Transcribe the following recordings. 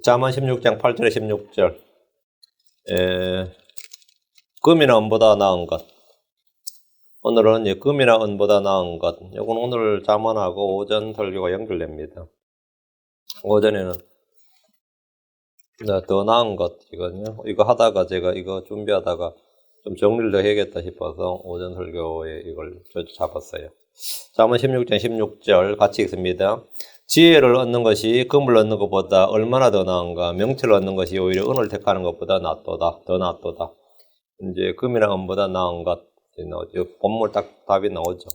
잠언 16장 8절에 16절. 금이나 은보다 나은 것. 오늘은 금이나 은보다 나은 것. 이건 오늘 잠언하고 오전 설교가 연결됩니다. 오전에는 더 나은 것, 이거 하다가 제가 이거 준비하다가 좀 정리를 더 해야겠다 싶어서 오전 설교에 이걸 잡았어요. 잠언 16장 16절 같이 읽습니다. 지혜를 얻는 것이 금을 얻는 것보다 얼마나 더 나은가. 명철을 얻는 것이 오히려 은을 택하는 것보다 낫도다. 더 낫도다. 이제 금이나 은보다 나은 것. 본문 딱 답이 나오죠.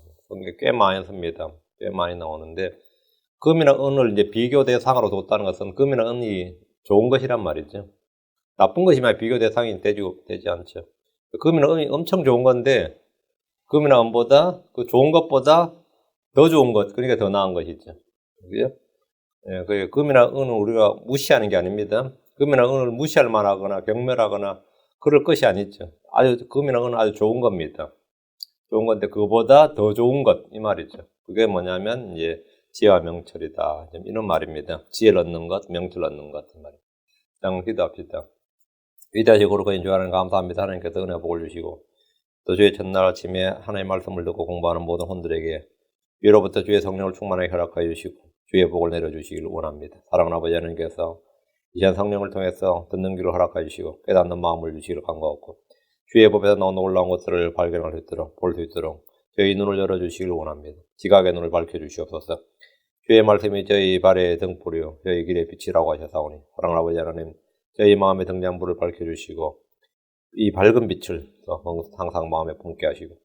꽤 많이 씁니다. 꽤 많이 나오는데 금이나 은을 이제 비교 대상으로 뒀다는 것은 금이나 은이 좋은 것이란 말이죠. 나쁜 것이면 비교 대상이 되지 않죠. 금이나 은이 엄청 좋은 건데 금이나 은보다 그 좋은 것보다 더 좋은 것, 그러니까 더 나은 것이죠. 그죠? 예, 금이나 은은 우리가 무시하는 게 아닙니다. 금이나 은을 무시할 만하거나 경멸하거나 그럴 것이 아니죠. 금이나 은은 아주 좋은 겁니다. 좋은 건데 그거보다 더 좋은 것, 이 말이죠. 그게 뭐냐면 이제 지혜와 명철이다. 이런 말입니다. 지혜를 얻는 것, 명철을 얻는 것, 이 말입니다. 장 기도합시다. 위대하시고 거룩하신 주 하나님 감사합니다. 하나님께서 은혜 복을 주시고 또 주의 첫날 아침에 하나님의 말씀을 듣고 공부하는 모든 혼들에게 위로부터 주의 성령을 충만하게 허락하여 주시고 주의 복을 내려주시기를 원합니다. 사랑하는 아버지 하나님께서 이전 성령을 통해서 듣는 귀를 허락하여 주시고 깨닫는 마음을 주시기를 간구하고 주의 법에서 나온 놀라운 것들을 발견할 수 있도록 볼 수 있도록 저희 눈을 열어주시기를 원합니다. 지각의 눈을 밝혀주시옵소서. 주의 말씀이 저희 발의 등불이요 저희 길의 빛이라고 하셨사오니 사랑하는 아버지 하나님 저희 마음의 등잔불을 밝혀주시고 이 밝은 빛을 항상 마음에 품게 하시고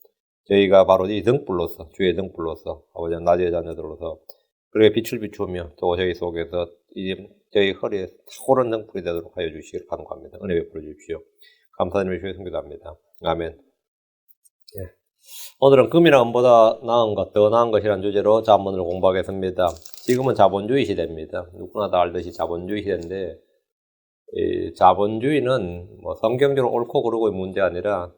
저희가 바로 이 등불로서 주의 등불로서 아버지 낮의 자녀들로서 그렇게 빛을 비추며 또 저희 속에서 저희 허리에 탁오른 등불이 되도록 하여 주시기를 간구합니다. 은혜 베풀어 주십시오. 감사드리며 주의 성교합니다. 아멘. 예. 오늘은 금이나 은보다 나은 것, 더 나은 것이라는 주제로 잠언을 공부하겠습니다. 지금은 자본주의 시대입니다. 누구나 다 알듯이 자본주의 시대인데 이 자본주의는 뭐 성경적으로 옳고 그르고의 문제가 아니라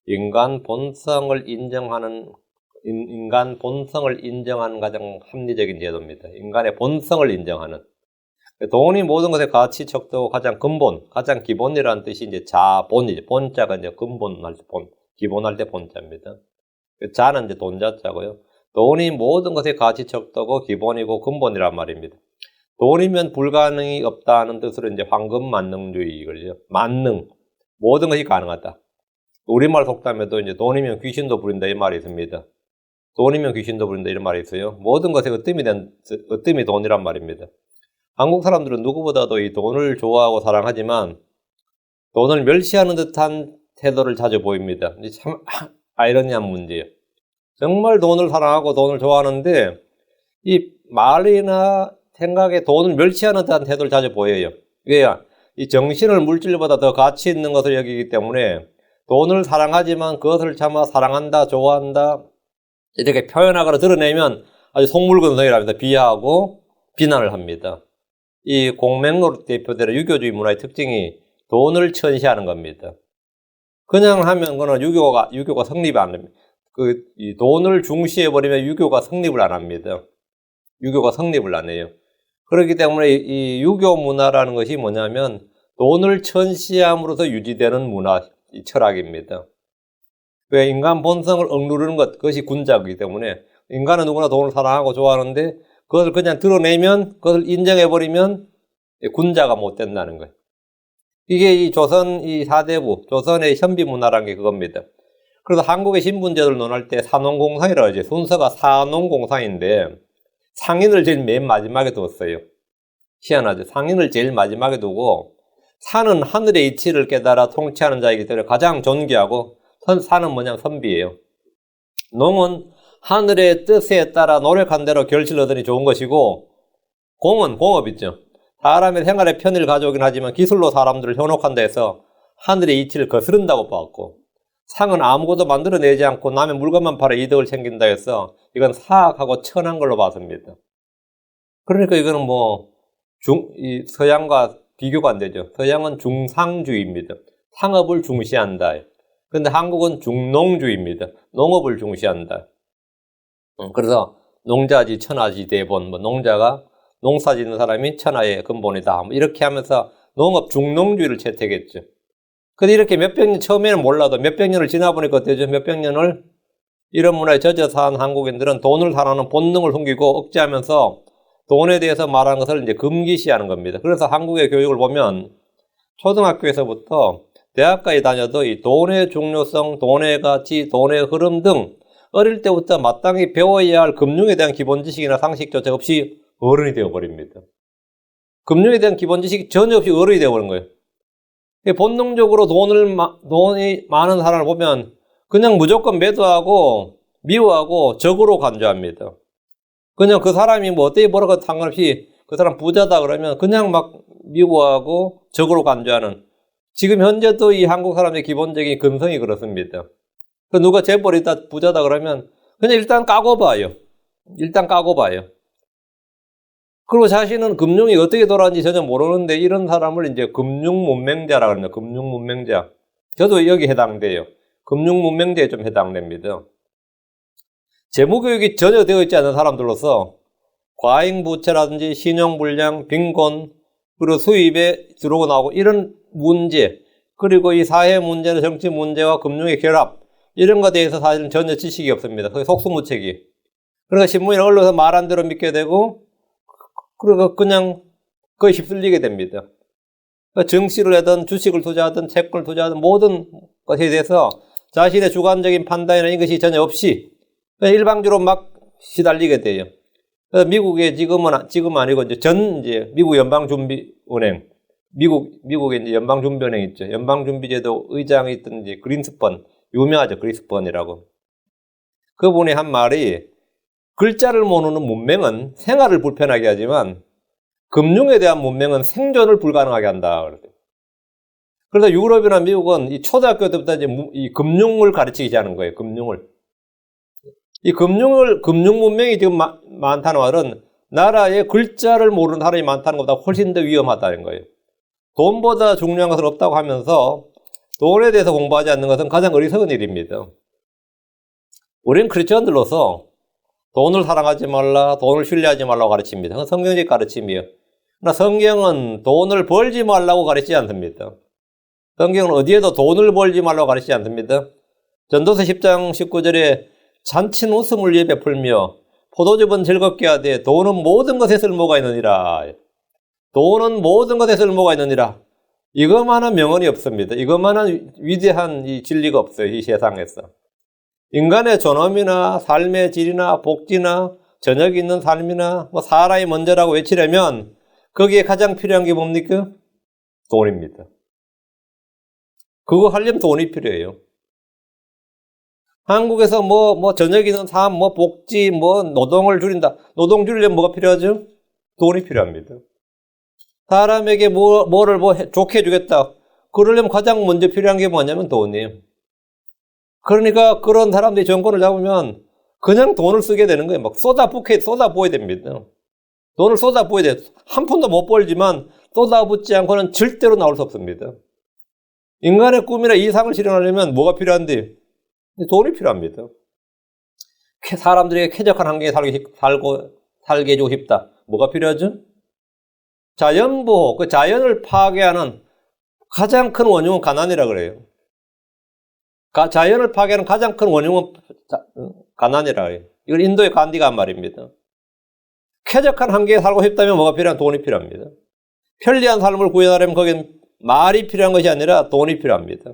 인간 본성을 인정하는 가장 합리적인 제도입니다. 인간의 본성을 인정하는. 돈이 모든 것의 가치 척도 가장 근본, 가장 기본이라는 뜻이 이제 자본이죠. 본자가 이제 근본할 때 기본할 때 본자입니다. 자는 이제 돈자자고요. 돈이 모든 것의 가치 척도고 기본이고 근본이란 말입니다. 돈이면 불가능이 없다는 뜻으로 이제 황금 만능주의거든요. 만능. 모든 것이 가능하다. 우리말 속담에도 이제 돈이면 귀신도 부린다 이 말이 있습니다. 돈이면 귀신도 부린다 이런 말이 있어요. 모든 것의 으뜸이 돈이란 말입니다. 한국 사람들은 누구보다도 이 돈을 좋아하고 사랑하지만 돈을 멸시하는 듯한 태도를 자주 보입니다. 참 아이러니한 문제예요. 정말 돈을 사랑하고 돈을 좋아하는데 이 말이나 생각에 돈을 멸시하는 듯한 태도를 자주 보여요. 왜요? 이 정신을 물질보다 더 가치 있는 것을 여기기 때문에 돈을 사랑하지만 그것을 차마 사랑한다, 좋아한다 이렇게 표현하거나 드러내면 아주 속물건성이랍니다. 비하하고 비난을 합니다. 이 공맹으로 대표되는 유교주의 문화의 특징이 돈을 천시하는 겁니다. 그냥 하면 그는 유교가 성립이 안 됩니다. 이 돈을 중시해버리면 유교가 성립을 안 합니다. 유교가 성립을 안 해요. 그렇기 때문에 이 유교 문화라는 것이 뭐냐면 돈을 천시함으로써 유지되는 문화, 이 철학입니다. 왜 인간 본성을 억누르는 것, 그것이 군자이기 때문에 인간은 누구나 돈을 사랑하고 좋아하는데 그것을 그냥 드러내면, 그것을 인정해버리면 군자가 못 된다는 거예요. 이게 이 조선 이 사대부, 조선의 현비 문화라는 게 그겁니다. 그래서 한국의 신분제도를 논할 때 산원공상이라고 하죠. 순서가 산원공상인데 상인을 제일 맨 마지막에 뒀어요. 희한하죠. 상인을 제일 마지막에 두고 산은 하늘의 이치를 깨달아 통치하는 자이기 때문에 가장 존귀하고 산은 뭐냐면 선비예요. 농은 하늘의 뜻에 따라 노력한 대로 결실을 얻으니 좋은 것이고 공은 공업이죠. 사람의 생활에 편의를 가져오긴 하지만 기술로 사람들을 현혹한다 해서 하늘의 이치를 거스른다고 봤고 상은 아무것도 만들어내지 않고 남의 물건만 팔아 이득을 챙긴다 해서 이건 사악하고 천한 걸로 봤습니다. 그러니까 이거는 이 서양과 비교가 안 되죠. 서양은 중상주의입니다. 상업을 중시한다. 근데 한국은 중농주의입니다. 농업을 중시한다. 그래서 농자지 천하지 대본, 농자가 농사 짓는 사람이 천하의 근본이다. 뭐 이렇게 하면서 농업 중농주의를 채택했죠. 근데 이렇게 몇백 년, 처음에는 몰라도 몇백 년을 지나보니까 어때죠? 몇백 년을 이런 문화에 젖어 산 한국인들은 돈을 사랑하는 본능을 숨기고 억제하면서 돈에 대해서 말하는 것을 이제 금기시하는 겁니다. 그래서 한국의 교육을 보면 초등학교에서부터 대학까지 다녀도 이 돈의 중요성, 돈의 가치, 돈의 흐름 등 어릴 때부터 마땅히 배워야 할 금융에 대한 기본 지식이나 상식조차 없이 어른이 되어버립니다. 금융에 대한 기본 지식이 전혀 없이 어른이 되어버린 거예요. 본능적으로 돈이 많은 사람을 보면 그냥 무조건 매도하고 미워하고 적으로 간주합니다. 그냥 그 사람이 뭐 어떻게 벌어가 상관없이 그 사람 부자다 그러면 그냥 막 미워하고 적으로 간주하는, 지금 현재도 이 한국 사람의 기본적인 근성이 그렇습니다. 누가 재벌이다 부자다 그러면 그냥 일단 까고 봐요. 그리고 자신은 금융이 어떻게 돌아가는지 전혀 모르는데 이런 사람을 이제 금융문맹자라고 합니다. 금융문맹자. 저도 여기 해당돼요. 금융문맹자에 좀 해당됩니다. 재무교육이 전혀 되어 있지 않은 사람들로서 과잉부채라든지 신용불량, 빈곤, 그리고 수입에 들어오고 나오고 이런 문제, 그리고 이 사회 문제나 정치 문제와 금융의 결합, 이런 것에 대해서 사실은 전혀 지식이 없습니다. 그게 속수무책이. 그러니까 신문이나 언론에서 말한 대로 믿게 되고, 그리고 그냥 거의 휩쓸리게 됩니다. 그러니까 증시를 하든 주식을 투자하든 채권을 투자하든 모든 것에 대해서 자신의 주관적인 판단이나 이것이 전혀 없이 일방적으로 막 시달리게 돼요. 그래서 미국의 지금은 아니고 이제 미국 연방준비은행, 미국의 이제 연방준비은행 있죠. 연방준비제도 의장이 있던 이제 그린스펀, 유명하죠. 그린스펀이라고. 그분이 한 말이, 글자를 모르는 문맹은 생활을 불편하게 하지만 금융에 대한 문맹은 생존을 불가능하게 한다. 그래서 유럽이나 미국은 이 초등학교 때부터 이제 이 금융을 가르치기 시작하는 거예요. 이 금융 문맹이 지금 많다는 말은 나라에 글자를 모르는 사람이 많다는 것보다 훨씬 더 위험하다는 거예요. 돈보다 중요한 것은 없다고 하면서 돈에 대해서 공부하지 않는 것은 가장 어리석은 일입니다. 우리는 크리스천들로서 돈을 사랑하지 말라, 돈을 신뢰하지 말라고 가르칩니다. 그건 성경적 가르침이에요. 그러나 성경은 돈을 벌지 말라고 가르치지 않습니다. 성경은 어디에도 돈을 벌지 말라고 가르치지 않습니다. 전도서 10장 19절에 잔친 웃음을 위해 베풀며 포도즙은 즐겁게 하되 돈은 모든 것에 쓸모가 있느니라. 돈은 모든 것에 쓸모가 있느니라. 이것만한 명언이 없습니다. 이것만한 위대한 이 진리가 없어요. 이 세상에서. 인간의 존엄이나 삶의 질이나 복지나 저녁이 있는 삶이나 뭐 사람이 먼저라고 외치려면 거기에 가장 필요한 게 뭡니까? 돈입니다. 그거 하려면 돈이 필요해요. 한국에서 뭐 저녁이 있는 삶, 뭐 복지, 뭐 노동을 줄인다. 노동 줄이려면 뭐가 필요하죠? 돈이 필요합니다. 사람에게 뭐를 좋게 해주겠다. 그러려면 가장 먼저 필요한 게 뭐냐면 돈이에요. 그러니까 그런 사람들이 정권을 잡으면 그냥 돈을 쓰게 되는 거예요. 막 쏟아부어야 됩니다. 돈을 쏟아부어야 돼요. 한 푼도 못 벌지만 쏟아붓지 않고는 절대로 나올 수 없습니다. 인간의 꿈이나 이상을 실현하려면 뭐가 필요한데? 돈이 필요합니다. 사람들에게 쾌적한 환경에 살게 해주고 싶다. 뭐가 필요하죠? 자연보호, 그 자연을 파괴하는 가장 큰 원흉은 가난이라 그래요. 자연을 파괴하는 가장 큰 원흉은 가난이라 그래요. 이걸 인도의 간디가 한 말입니다. 쾌적한 환경에 살고 싶다면 뭐가 필요한? 돈이 필요합니다. 편리한 삶을 구현하려면 거기는 말이 필요한 것이 아니라 돈이 필요합니다.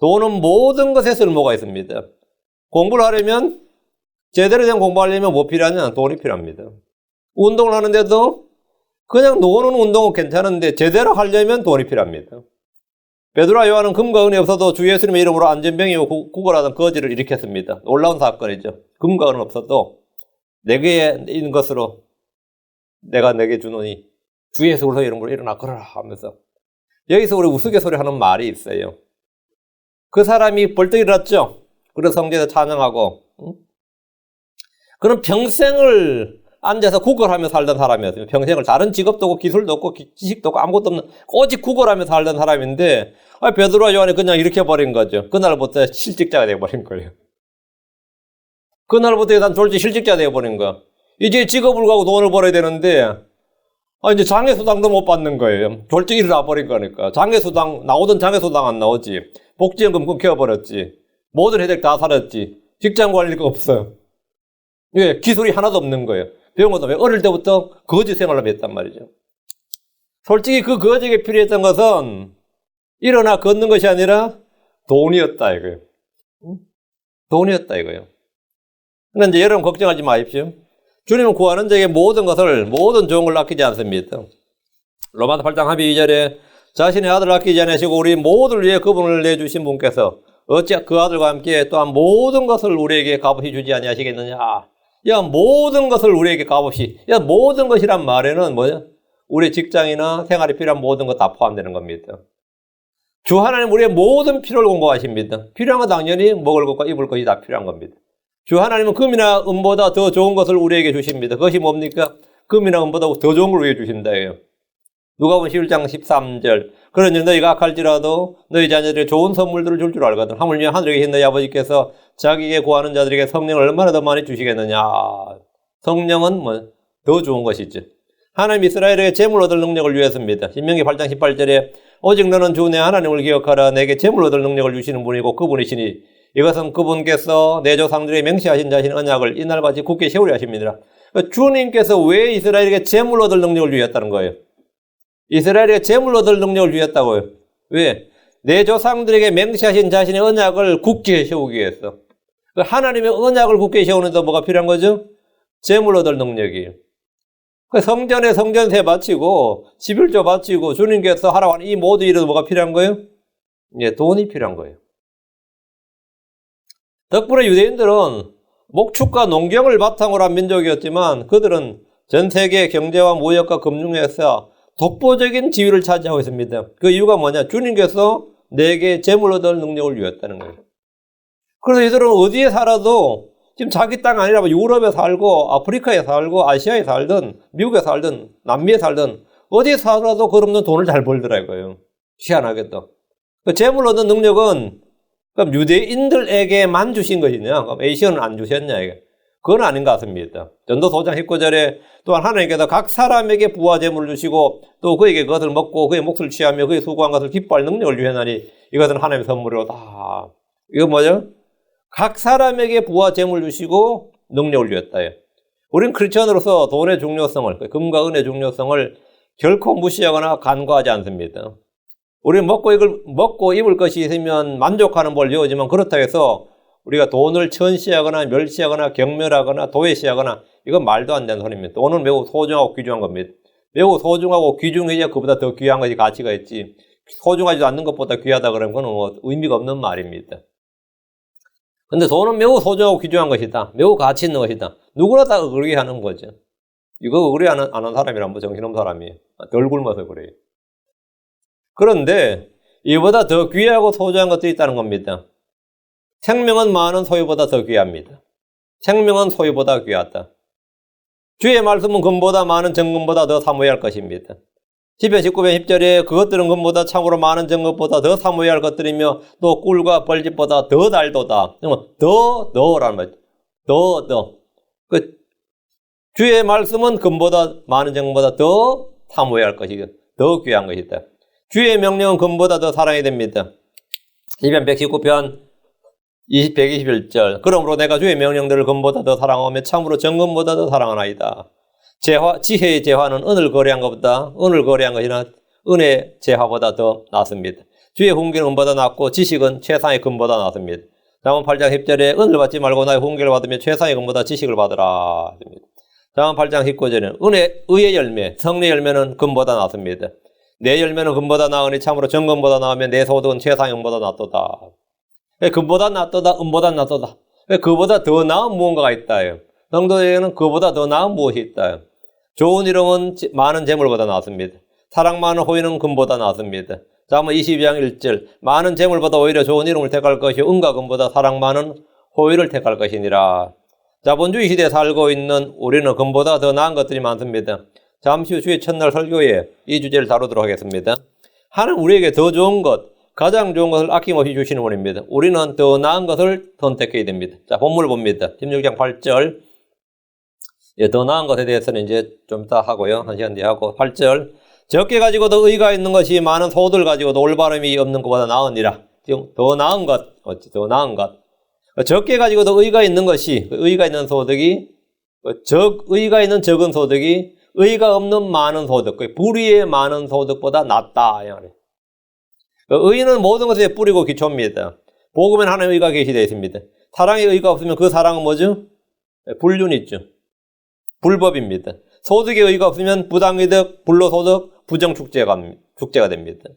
돈은 모든 것에 쓸모가 있습니다. 공부를 하려면, 제대로 된 공부하려면 뭐 필요하냐? 돈이 필요합니다. 운동을 하는데도 그냥 노는 운동은 괜찮은데 제대로 하려면 돈이 필요합니다. 베드로와 요한은 금과 은이 없어도 주 예수님의 이름으로 안전병이고 구걸하던 거지를 일으켰습니다. 놀라운 사건이죠. 금과 은은 없어도 내게 있는 것으로 내가 내게 주노니 주 예수 그리스도의 이름으로 일어나 걸어라 하면서, 여기서 우리 우스갯소리 하는 말이 있어요. 그 사람이 벌떡 일어났죠. 그래서 성전에서 찬양하고, 그는 평생을 앉아서 구걸하며 살던 사람이었어요. 평생을 다른 직업도 없고 기술도 없고 지식도 없고 아무것도 없는 오직 구걸하며 살던 사람인데, 베드로와 요한이 그냥 일으켜버린 거죠. 그날부터 실직자가 되어버린 거예요. 그날부터 난 졸지 실직자가 되어버린 거야. 이제 직업을 가고 돈을 벌어야 되는데 이제 장애수당도 못 받는 거예요. 졸지기를 놔버린 거니까. 장애수당, 나오던 장애수당 안 나오지. 복지연금 끊겨버렸지. 모든 혜택 다 사라졌지. 직장 관리가 없어요. 예, 기술이 하나도 없는 거예요. 배운 것도 왜 어릴 때부터 거지 생활을 했단 말이죠. 솔직히 그 거지에게 필요했던 것은 일어나 걷는 것이 아니라 돈이었다 이거예요. 돈이었다 이거예요. 근데 이제 여러분 걱정하지 마십시오. 주님은 구하는 자에게 모든 좋은 걸 아끼지 않습니다. 로마서 8장 12절에 자신의 아들을 아끼지 않으시고 우리 모두를 위해 그분을 내주신 분께서 어찌 그 아들과 함께 또한 모든 것을 우리에게 값없이 주지 아니하시겠느냐. 야, 모든 것을 우리에게 값없이. 야, 모든 것이란 말에는 뭐냐? 우리 직장이나 생활에 필요한 모든 것 다 포함되는 겁니다. 주 하나님 우리의 모든 필요를 공급하십니다. 필요한 건 당연히 먹을 것과 입을 것이 다 필요한 겁니다. 주 하나님은 금이나 은보다 더 좋은 것을 우리에게 주십니다. 그것이 뭡니까? 금이나 은보다 더 좋은 걸 우리에게 주신다 해요. 누가복음 11장 13절. 그러니 너희가 악할지라도 너희 자녀들에게 좋은 선물들을 줄 알거든. 하물며 하늘에 계신 너희 아버지께서 자기에게 구하는 자들에게 성령을 얼마나 더 많이 주시겠느냐. 성령은 더 좋은 것이죠. 하나님 이스라엘에게 재물 얻을 능력을 주셨습니다. 신명기 8장 18절에 오직 너는 주 내 하나님을 기억하라. 내게 재물 얻을 능력을 주시는 분이고 그분이시니 이것은 그분께서 내 조상들에게 맹세하신 자신 언약을 이날같이 굳게 세우려 하십니다. 주님께서 왜 이스라엘에게 재물 얻을 능력을 주셨다는 거예요? 이스라엘에게 재물 얻을 능력을 주셨다고요. 왜? 내 조상들에게 맹세하신 자신의 언약을 굳게 세우기 위해서. 하나님의 언약을 굳게 세우는데 뭐가 필요한 거죠? 재물 얻을 능력이에요. 성전에 성전세 바치고 11조 바치고 주님께서 하라고 하는 이 모든 일에도 뭐가 필요한 거예요? 예, 돈이 필요한 거예요. 덕분에 유대인들은 목축과 농경을 바탕으로 한 민족이었지만 그들은 전 세계 경제와 무역과 금융에서 독보적인 지위를 차지하고 있습니다. 그 이유가 뭐냐? 주님께서 내게 재물 얻을 능력을 주었다는 거예요. 그래서 이들은 어디에 살아도 지금 자기 땅 아니라 유럽에 살고 아프리카에 살고 아시아에 살든 미국에 살든 남미에 살든 어디에 살아도 그러면 돈을 잘 벌더라고요. 희한하게도. 그 재물 얻는 능력은 그럼 유대인들에게만 주신 것이냐? 그럼 에이시아는 안 주셨냐? 이게. 그건 아닌 것 같습니다. 전도서 5장 19절에 또한 하나님께서 각 사람에게 부와 재물을 주시고 또 그에게 그것을 먹고 그의 몫을 취하며 그의 수고한 것을 기뻐할 능력을 주셨나니 이것은 하나님의 선물이로다. 이거 뭐죠? 각 사람에게 부와 재물 주시고 능력을 주셨다요. 우리는 크리스천으로서 돈의 중요성을, 금과 은의 중요성을 결코 무시하거나 간과하지 않습니다. 우리는 먹고 입을 것이 있으면 만족하는 걸 배우지만 그렇다고 해서 우리가 돈을 천시하거나 멸시하거나 경멸하거나 도외시하거나 이건 말도 안 되는 소리입니다. 돈은 매우 소중하고 귀중한 겁니다. 매우 소중하고 귀중해야 그보다 더 귀한 것이 가치가 있지. 소중하지도 않는 것보다 귀하다 그러면 그건 의미가 없는 말입니다. 근데 돈은 매우 소중하고 귀중한 것이다. 매우 가치 있는 것이다. 누구나 다 그러게 하는 거죠. 이거 그래 안 하는 사람이란 뭐 정신없는 사람이에요. 덜 굶어서 그래요. 그런데 이보다 더 귀하고 소중한 것들이 있다는 겁니다. 생명은 많은 소유보다 더 귀합니다. 생명은 소유보다 귀하다. 주의 말씀은 금보다 많은 정금보다 더 사모해야 할 것입니다. 시편 19편 10절에 그것들은 금보다 참으로 많은 정금보다 더 사모해야 할 것들이며 또 꿀과 벌집보다 더 달도다. 더라는 말이죠. 더. 주의 말씀은 금보다 많은 정금보다 더 사모해야 할 것이고 더 귀한 것이다. 주의 명령은 금보다 더 사랑이 됩니다. 시편 119편 121절 그러므로 내가 주의 명령들을 금보다 더 사랑하며 참으로 정금보다 더 사랑하나이다. 지혜의 재화는 은을 거래한 것보다 은을 거래한 것이나 은의 재화보다 더 낫습니다. 주의 훈계는 은보다 낫고 지식은 최상의 금보다 낫습니다. 잠언 8장 10절에 은을 받지 말고 나의 훈계를 받으며 최상의 금보다 지식을 받으라. 잠언 8장 19절에는 의의 열매, 성리의 열매는 금보다 낫습니다. 내 열매는 금보다 나으니 참으로 정금보다 나으면 내 소득은 최상의 은보다 낫도다. 금보다 낫도다, 은보다 낫도다. 그보다 더 나은 무언가가 있다요. 성도에게는 그보다 더 나은 무엇이 있다요. 좋은 이름은 많은 재물보다 낫습니다. 사랑 많은 호의는 금보다 낫습니다. 잠언 22장 1절 많은 재물보다 오히려 좋은 이름을 택할 것이요 은과 금보다 사랑 많은 호의를 택할 것이니라. 자본주의 시대에 살고 있는 우리는 금보다 더 나은 것들이 많습니다. 잠시 후 주의 첫날 설교에 이 주제를 다루도록 하겠습니다. 하나님 우리에게 더 좋은 것, 가장 좋은 것을 아낌없이 주시는 분입니다. 우리는 더 나은 것을 선택해야 됩니다. 자, 본문을 봅니다. 16장 8절 예, 더 나은 것에 대해서는 이제 좀 이따 하고요. 한 시간 뒤에 하고. 8절. 적게 가지고도 의가 있는 것이 많은 소득을 가지고도 올바름이 없는 것보다 나으니라. 지금 더 나은 것, 더 나은 것. 적게 가지고도 의가 있는 것이, 의가 있는 소득이, 의가 있는 적은 소득이 의가 없는 많은 소득, 불의의 많은 소득보다 낫다. 의는 모든 것에 뿌리고 기초입니다. 복음에는 하나님의 의가 계시되어 있습니다. 사랑의 의가 없으면 그 사랑은 뭐죠? 불륜이죠. 불법입니다. 소득의 의가 없으면 부당이득, 불로소득, 부정축제가 됩니다.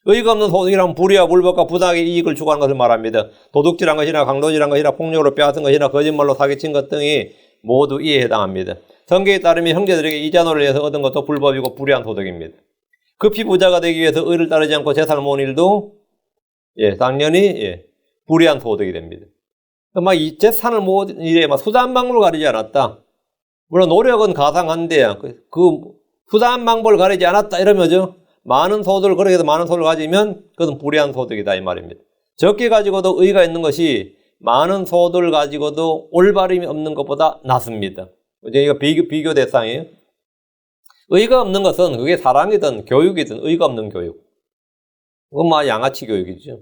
의가 없는 소득이란 불의와 불법과 부당의 이익을 추구하는 것을 말합니다. 도둑질한 것이나 강도질한 것이나 폭력으로 빼앗은 것이나 거짓말로 사기친 것 등이 모두 이에 해당합니다. 성경에 따르면 형제들에게 이자노를 위해서 얻은 것도 불법이고 불의한 소득입니다. 급히 부자가 되기 위해서 의를 따르지 않고 재산을 모은 일도 당연히 불의한 소득이 됩니다. 막 이 재산을 모은 일에 막 수단 방법을 가리지 않았다. 물론 노력은 가상한데 그 수단 방법을 가리지 않았다 이러면죠. 많은 소득을 그렇게 해서 많은 소득을 가지면 그것은 불의한 소득이다 이 말입니다. 적게 가지고도 의가 있는 것이 많은 소득을 가지고도 올바름이 없는 것보다 낫습니다. 이거 비교 대상이에요. 의가 없는 것은 그게 사랑이든 교육이든 의가 없는 교육. 그건 뭐 양아치 교육이죠.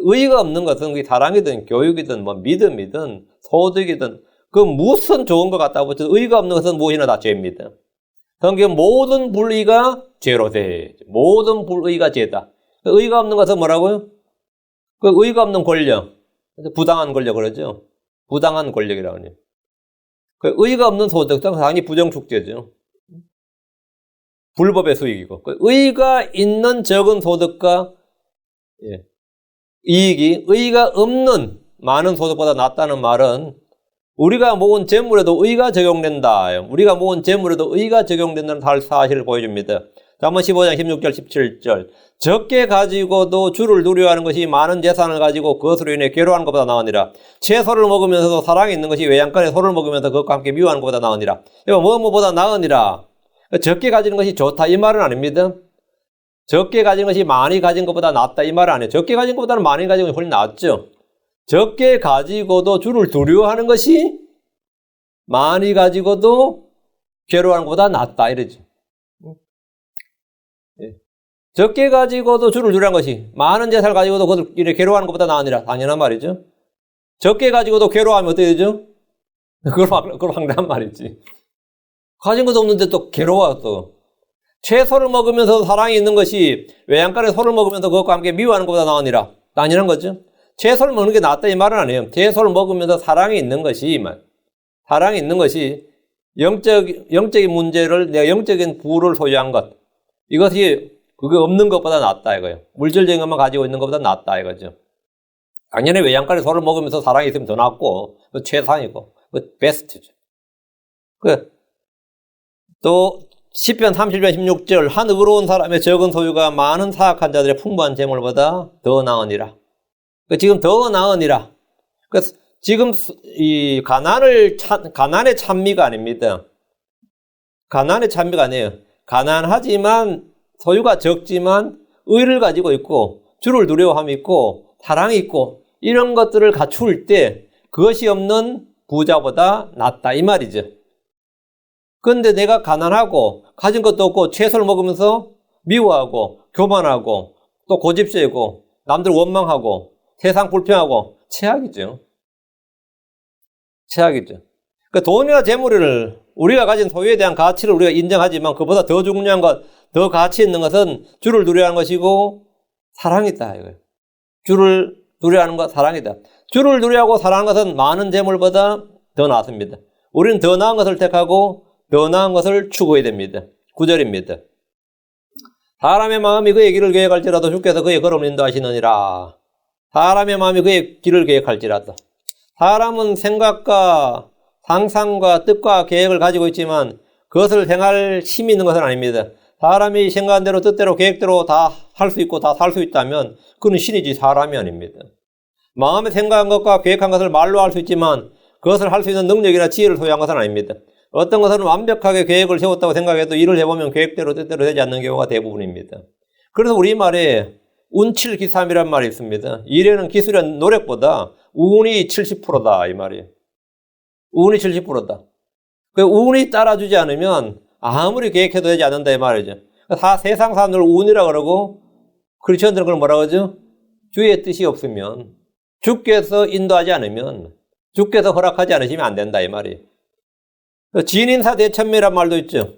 의가 없는 것은 그게 사랑이든 교육이든 뭐 믿음이든 소득이든 그 무슨 좋은 것 갖다 붙여도 의가 없는 것은 무엇이나 다 죄입니다. 성경 모든 불의가 죄로 돼. 모든 불의가 죄다. 의가 없는 것은 뭐라고요? 그 의가 없는 권력. 부당한 권력 그러죠. 부당한 권력이라고 해요. 그 의가 없는 소득, 당연히 부정축제죠. 불법의 수익이고. 그 의가 있는 적은 소득과 이익이 의가 없는 많은 소득보다 낫다는 말은 우리가 모은 재물에도 의가 적용된다. 우리가 모은 재물에도 의가 적용된다는 사실을 보여줍니다. 잠언 15장 16절 17절. 적게 가지고도 주를 두려워하는 것이 많은 재산을 가지고 그것으로 인해 괴로워하는 것보다 나으니라. 채소를 먹으면서도 사랑이 있는 것이 외양간에 소를 먹으면서 그것과 함께 미워하는 것보다 나으니라. 뭐보다 나으니라. 적게 가지는 것이 좋다 이 말은 아닙니다. 적게 가진 것이 많이 가진 것보다 낫다 이 말은 아니에요. 적게 가진 것보다는 많이 가진 것이 훨씬 낫죠. 적게 가지고도 주를 두려워하는 것이 많이 가지고도 괴로워하는 것보다 낫다 이러지. 적게 가지고도 주를 두려워하는 것이 많은 재산을 가지고도 그것을 이렇게 괴로워하는 것보다 나으니라. 당연한 말이죠. 적게 가지고도 괴로워하면 어떻게 되죠? 그걸 황당한 말이지. 가진 것도 없는데 또 괴로워 또. 채소를 먹으면서 사랑이 있는 것이 외양간에 소를 먹으면서 그것과 함께 미워하는 것보다 나으니라. 당연한 거죠. 채소를 먹는 게 낫다 이 말은 아니에요. 채소를 먹으면서 사랑이 있는 것이 사랑이 있는 것이 영적인 문제를 내가 영적인 부를 소유한 것 이것이 그게 없는 것보다 낫다 이거예요. 물질적인 것만 가지고 있는 것보다 낫다 이거죠. 당연히 외양간에 소를 먹으면서 사랑이 있으면 더 낫고 그 최상이고 그 베스트죠. 또 시편 30편 16절 한 의로운 사람의 적은 소유가 많은 사악한 자들의 풍부한 재물보다 더 나으니라. 지금 더 나으니라. 그래서 지금 이 가난의 찬미가 아닙니다. 가난의 찬미가 아니에요. 가난하지만 소유가 적지만 의를 가지고 있고 주를 두려워함이 있고 사랑이 있고 이런 것들을 갖출 때 그것이 없는 부자보다 낫다 이 말이죠. 그런데 내가 가난하고 가진 것도 없고 채소를 먹으면서 미워하고 교만하고 또 고집세고 남들 원망하고 세상 불평하고 최악이죠. 최악이죠. 그러니까 돈이나 재물을 우리가 가진 소유에 대한 가치를 우리가 인정하지만 그보다 더 중요한 것, 더 가치 있는 것은 주를 두려워하는 것이고 사랑이다 이거예요. 주를 두려워하는 것, 사랑이다. 주를 두려워하고 사랑하는 것은 많은 재물보다 더 낫습니다. 우리는 더 나은 것을 택하고 더 나은 것을 추구해야 됩니다. 9절입니다. 사람의 마음이 그의 길을 계획할지라도 주께서 그의 걸음을 인도하시느니라. 사람의 마음이 그의 길을 계획할지라도. 사람은 생각과 상상과 뜻과 계획을 가지고 있지만 그것을 행할 힘이 있는 것은 아닙니다. 사람이 생각한 대로 뜻대로 계획대로 다 할 수 있고 다 살 수 있다면 그는 신이지 사람이 아닙니다. 마음에 생각한 것과 계획한 것을 말로 할 수 있지만 그것을 할 수 있는 능력이나 지혜를 소유한 것은 아닙니다. 어떤 것은 완벽하게 계획을 세웠다고 생각해도 일을 해보면 계획대로 뜻대로 되지 않는 경우가 대부분입니다. 그래서 우리말에 운칠기삼이란 말이 있습니다. 일에는 기술이란 노력보다 운이 70%다 이 말이에요. 운이 70%다. 그 운이 따라주지 않으면 아무리 계획해도 되지 않는다 이 말이죠. 세상 사람들 운이라 그러고 크리스천들은 그걸 뭐라 그러죠? 주의 뜻이 없으면, 주께서 인도하지 않으면, 주께서 허락하지 않으시면 안 된다 이 말이에요. 진인사 대천매란 말도 있죠.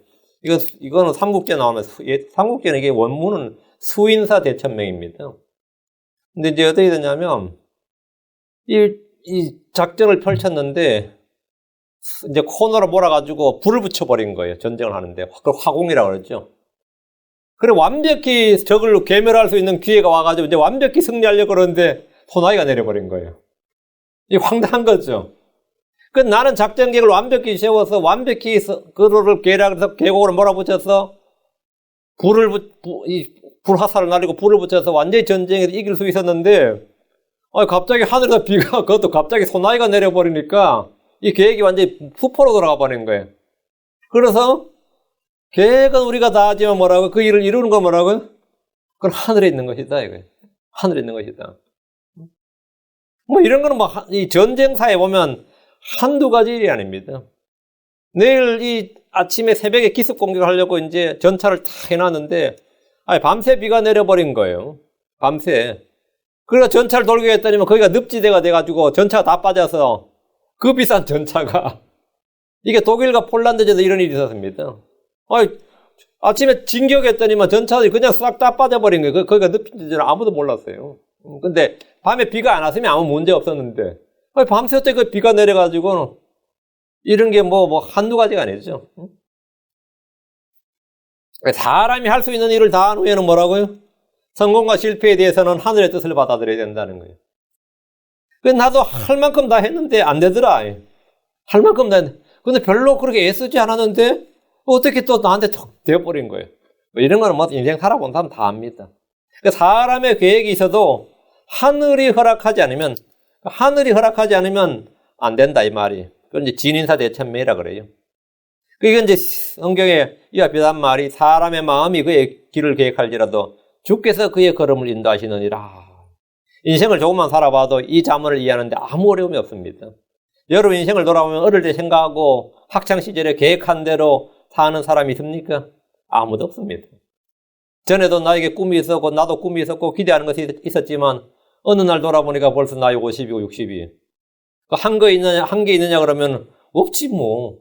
이거는 삼국제 나오는, 삼국제는 이게 원문은 수인사 대천명입니다. 근데 이제 어떻게 되냐면, 이 작전을 펼쳤는데, 이제 코너로 몰아가지고 불을 붙여버린 거예요. 전쟁을 하는데. 그걸 화공이라고 그러죠. 그래, 완벽히 적을 괴멸할 수 있는 기회가 와가지고 이제 완벽히 승리하려고 그러는데 소나기가 내려버린 거예요. 이게 황당한 거죠. 그 나는 작전 계획을 완벽히 세워서 완벽히 그거를 계략해서 계곡으로 몰아붙여서 불화살을 날리고 불을 붙여서 완전히 전쟁에서 이길 수 있었는데, 갑자기 하늘에서 비가, 그것도 갑자기 소나기가 내려버리니까 이 계획이 완전히 수포로 돌아가 버린 거예요. 그래서 계획은 우리가 다 하지만 뭐라고? 그 일을 이루는 건 뭐라고요? 그건 하늘에 있는 것이다, 이거예요. 하늘에 있는 것이다. 뭐 이런 거는 이 전쟁사에 보면 한두 가지 일이 아닙니다. 내일 이 아침에 새벽에 기습 공격을 하려고 이제 전차를 다 해놨는데, 밤새 비가 내려버린 거예요. 밤새. 그래서 전차를 돌격했더니만 거기가 늪지대가 돼가지고 전차가 다 빠져서 그 비싼 전차가 이게 독일과 폴란드에서 이런 일이 있었습니다. 아침에 진격했더니만 전차들이 그냥 싹 다 빠져버린 거예요. 거기가 늪지대는 아무도 몰랐어요. 근데 밤에 비가 안 왔으면 아무 문제 없었는데, 밤새 때 그 비가 내려가지고 이런 게 한두 가지가 아니죠. 사람이 할 수 있는 일을 다 한 후에는 뭐라고요? 성공과 실패에 대해서는 하늘의 뜻을 받아들여야 된다는 거예요. 나도 할 만큼 다 했는데 안 되더라. 할 만큼 다 했는데. 근데 별로 그렇게 애쓰지 않았는데 어떻게 또 나한테 턱 되어버린 거예요. 이런 거는 인생 살아본 사람 다 압니다. 사람의 계획이 있어도 하늘이 허락하지 않으면 안 된다 이 말이. 그건 이제 진인사 대천매라 그래요. 이건 이제 성경에 이와 비슷한 말이, 사람의 마음이 그의 길을 계획할지라도 주께서 그의 걸음을 인도하시느니라. 인생을 조금만 살아봐도 이 자문을 이해하는데 아무 어려움이 없습니다. 여러분 인생을 돌아보면 어릴 때 생각하고 학창 시절에 계획한 대로 사는 사람이 있습니까? 아무도 없습니다. 전에도 나에게 꿈이 있었고 나도 꿈이 있었고 기대하는 것이 있었지만 어느 날 돌아보니까 벌써 나이 50이고 60이. 한 게 있느냐 그러면 없지 뭐.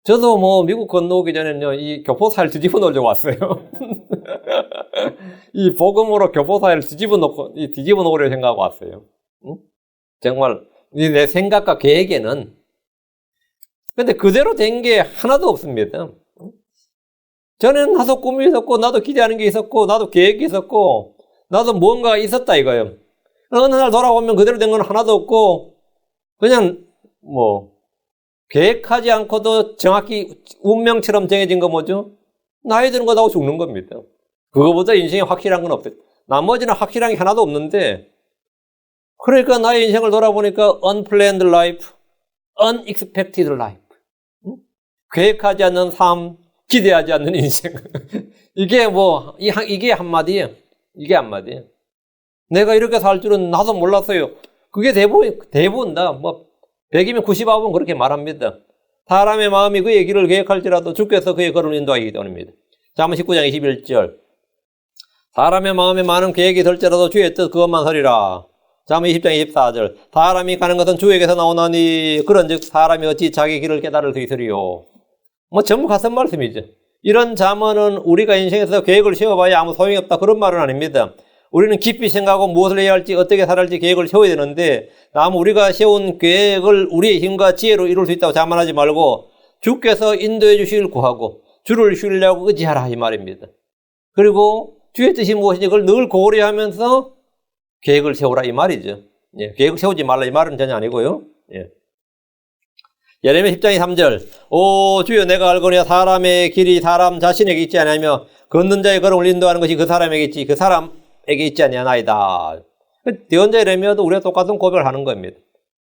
저도 미국 건너오기 전에는요, 이 교포사를 뒤집어 놓으려고 왔어요. 이 복음으로 교포사를 뒤집어 놓으려고 생각하고 왔어요. 응? 정말, 내 생각과 계획에는. 근데 그대로 된 게 하나도 없습니다. 응? 전에는 나도 꿈이 있었고, 나도 기대하는 게 있었고, 나도 계획이 있었고, 나도 뭔가 있었다 이거예요. 어느 날 돌아보면 그대로 된 건 하나도 없고, 그냥, 계획하지 않고도 정확히 운명처럼 정해진 거 뭐죠? 나이 드는 거하고 죽는 겁니다. 그거보다 인생에 확실한 건 없어요. 나머지는 확실한 게 하나도 없는데, 그러니까 나의 인생을 돌아보니까 unplanned life, unexpected life. 계획하지 않는 삶, 기대하지 않는 인생. 이게 이게 한마디예요. 이게 한마디예요. 내가 이렇게 살 줄은 나도 몰랐어요. 그게 대부분 다 100이면 99은 그렇게 말합니다. 사람의 마음이 그의 길을 계획할지라도 주께서 그의 걸음을 인도하기 때문입니다. 잠언 19장 21절. 사람의 마음에 많은 계획이 들지라도 주의 뜻 그것만 서리라. 잠언 20장 24절. 사람이 가는 것은 주에게서 나오나니 그런즉 사람이 어찌 자기 길을 깨달을 수 있으리요. 전부 같은 말씀이죠. 이런 잠언은 우리가 인생에서 계획을 세워봐야 아무 소용이 없다 그런 말은 아닙니다. 우리는 깊이 생각하고 무엇을 해야 할지 어떻게 살아야 할지 계획을 세워야 되는데, 다만 우리가 세운 계획을 우리의 힘과 지혜로 이룰 수 있다고 자만하지 말고 주께서 인도해 주시길 구하고 주를 신뢰하고 의지하라 이 말입니다. 그리고 주의 뜻이 무엇인지 그걸 늘 고려하면서 계획을 세우라 이 말이죠. 예, 계획을 세우지 말라 이 말은 전혀 아니고요. 예. 예레미야 10장 3절. 오 주여 내가 알거니와 사람의 길이 사람 자신에게 있지 않으며 걷는 자의 걸음을 인도하는 것이 그 사람에게 있지 그 사람에게 있지 아니하나이다. 대언자 예레미야도 우리가 똑같은 고백을 하는 겁니다.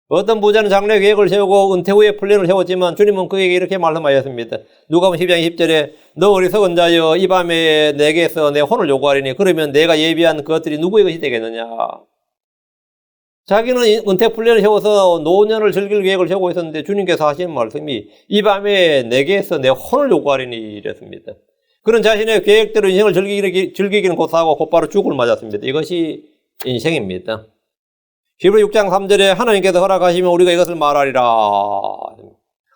어떤 부자는 장래 계획을 세우고 은퇴 후에 플랜을 세웠지만 주님은 그에게 이렇게 말씀하셨습니다. 누가복음 12장 10절에 너 어리석은 자여 이 밤에 내게서 내 혼을 요구하리니 그러면 내가 예비한 그것들이 누구의 것이 되겠느냐. 자기는 은퇴 플랜을 세워서 노년을 즐길 계획을 세우고 있었는데 주님께서 하시는 말씀이 이 밤에 내게서 내 혼을 요구하리니 이랬습니다. 그런 자신의 계획대로 인생을 즐기기는 곧하고 곧바로 죽음을 맞았습니다. 이것이 인생입니다. 히브리 6장 3절에 하나님께서 허락하시면 우리가 이것을 말하리라.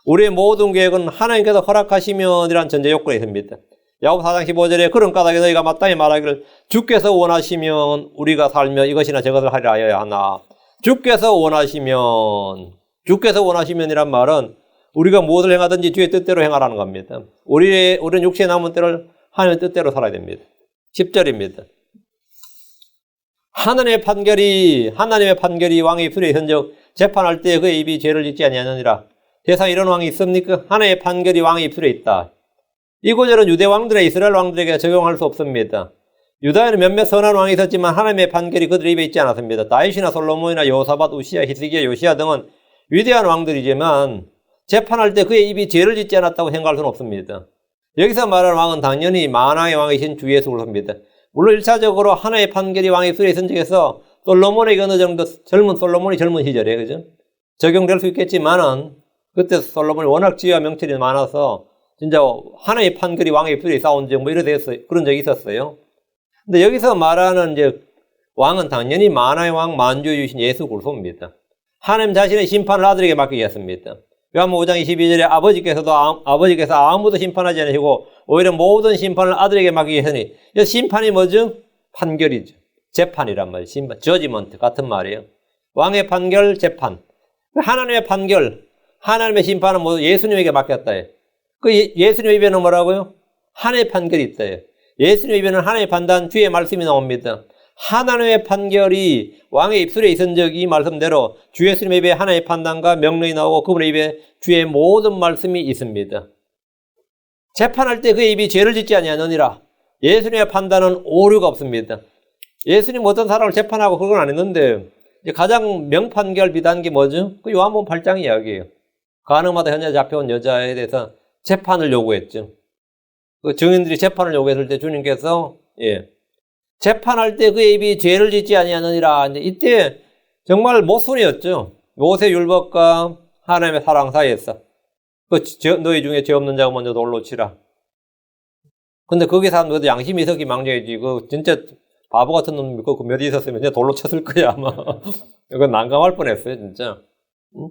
우리의 모든 계획은 하나님께서 허락하시면이란 전제 요건이 있습니다. 야고보 4장 15절에 그런 까닭에 너희가 마땅히 말하기를 주께서 원하시면 우리가 살며 이것이나 저것을 하리라 하여야 하나. 주께서 원하시면이란 말은 우리가 무엇을 행하든지 주의 뜻대로 행하라는 겁니다. 우리는 육체에 남은 때를 하나님의 뜻대로 살아야 됩니다. 10절입니다. 하나님의 판결이 왕의 입술에 있은즉 재판할 때 그의 입이 죄를 짓지 아니하느니라. 세상에 이런 왕이 있습니까? 하나님의 판결이 왕의 입술에 있다. 이 구절은 유대 왕들의 이스라엘 왕들에게 적용할 수 없습니다. 유다에는 몇몇 선한 왕이 있었지만 하나님의 판결이 그들의 입에 있지 않았습니다. 다윗이나 솔로몬이나 여호사밧, 우시야, 히스기야, 요시야 등은 위대한 왕들이지만 재판할 때 그의 입이 죄를 짓지 않았다고 생각할 수는 없습니다. 여기서 말하는 왕은 당연히 만왕의 왕이신 주 예수를 섭니다. 물론 1차적으로 하나의 판결이 왕의 입술에 있은 적에서 솔로몬에게 어느 정도 솔로몬이 젊은 시절에 그죠? 적용될 수 있겠지만은 그때 솔로몬이 워낙 지혜와 명철이 많아서 진짜 하나의 판결이 왕의 입술에 쌓온 적 그런 적이 있었어요. 근데 여기서 말하는 이제 왕은 당연히 만왕의 왕 만주의 주신 예수 그리스도입니다. 하나님 자신의 심판을 아들에게 맡기겠습니다. 요한복음 5장 22절에 아버지께서 아무도 심판하지 않으시고 오히려 모든 심판을 아들에게 맡기겠으니 심판이 뭐죠? 판결이죠. 재판이란 말이에요. 심판, 저지먼트 같은 말이에요. 왕의 판결, 재판. 하나님의 판결, 하나님의 심판은 뭐 예수님에게 맡겼다 해요. 그 예수님 입에는 뭐라고요? 하나님의 판결이 있다 해요. 예수님 입에는 하나님의 판단, 주의 말씀이 나옵니다. 하나님의 판결이 왕의 입술에 있은 적 이 말씀대로 주 예수님의 입에 하나님의 판단과 명령이 나오고 그분의 입에 주의 모든 말씀이 있습니다. 재판할 때 그의 입이 죄를 짓지 아니하느니라. 예수님의 판단은 오류가 없습니다. 예수님 어떤 사람을 재판하고 그건 안 했는데 가장 명판결 비단 게 뭐죠? 그 요한복음 8장 이야기예요. 가늠하다 현재 잡혀온 여자에 대해서 재판을 요구했죠. 그 증인들이 재판을 요구했을 때 주님께서 재판할 때 그의 입이 죄를 짓지 아니하느니라. 이때 정말 모순이었죠. 모세 율법과 하나님의 사랑 사이에서 너희 중에 죄 없는 자가 먼저 돌로 치라. 근데 거기 사람들도 양심이 있었기 망정이지. 진짜 바보 같은 놈 믿고 몇 이 있었으면 그냥 돌로 쳤을 거야 아마. 이건 난감할 뻔했어요 진짜. 응?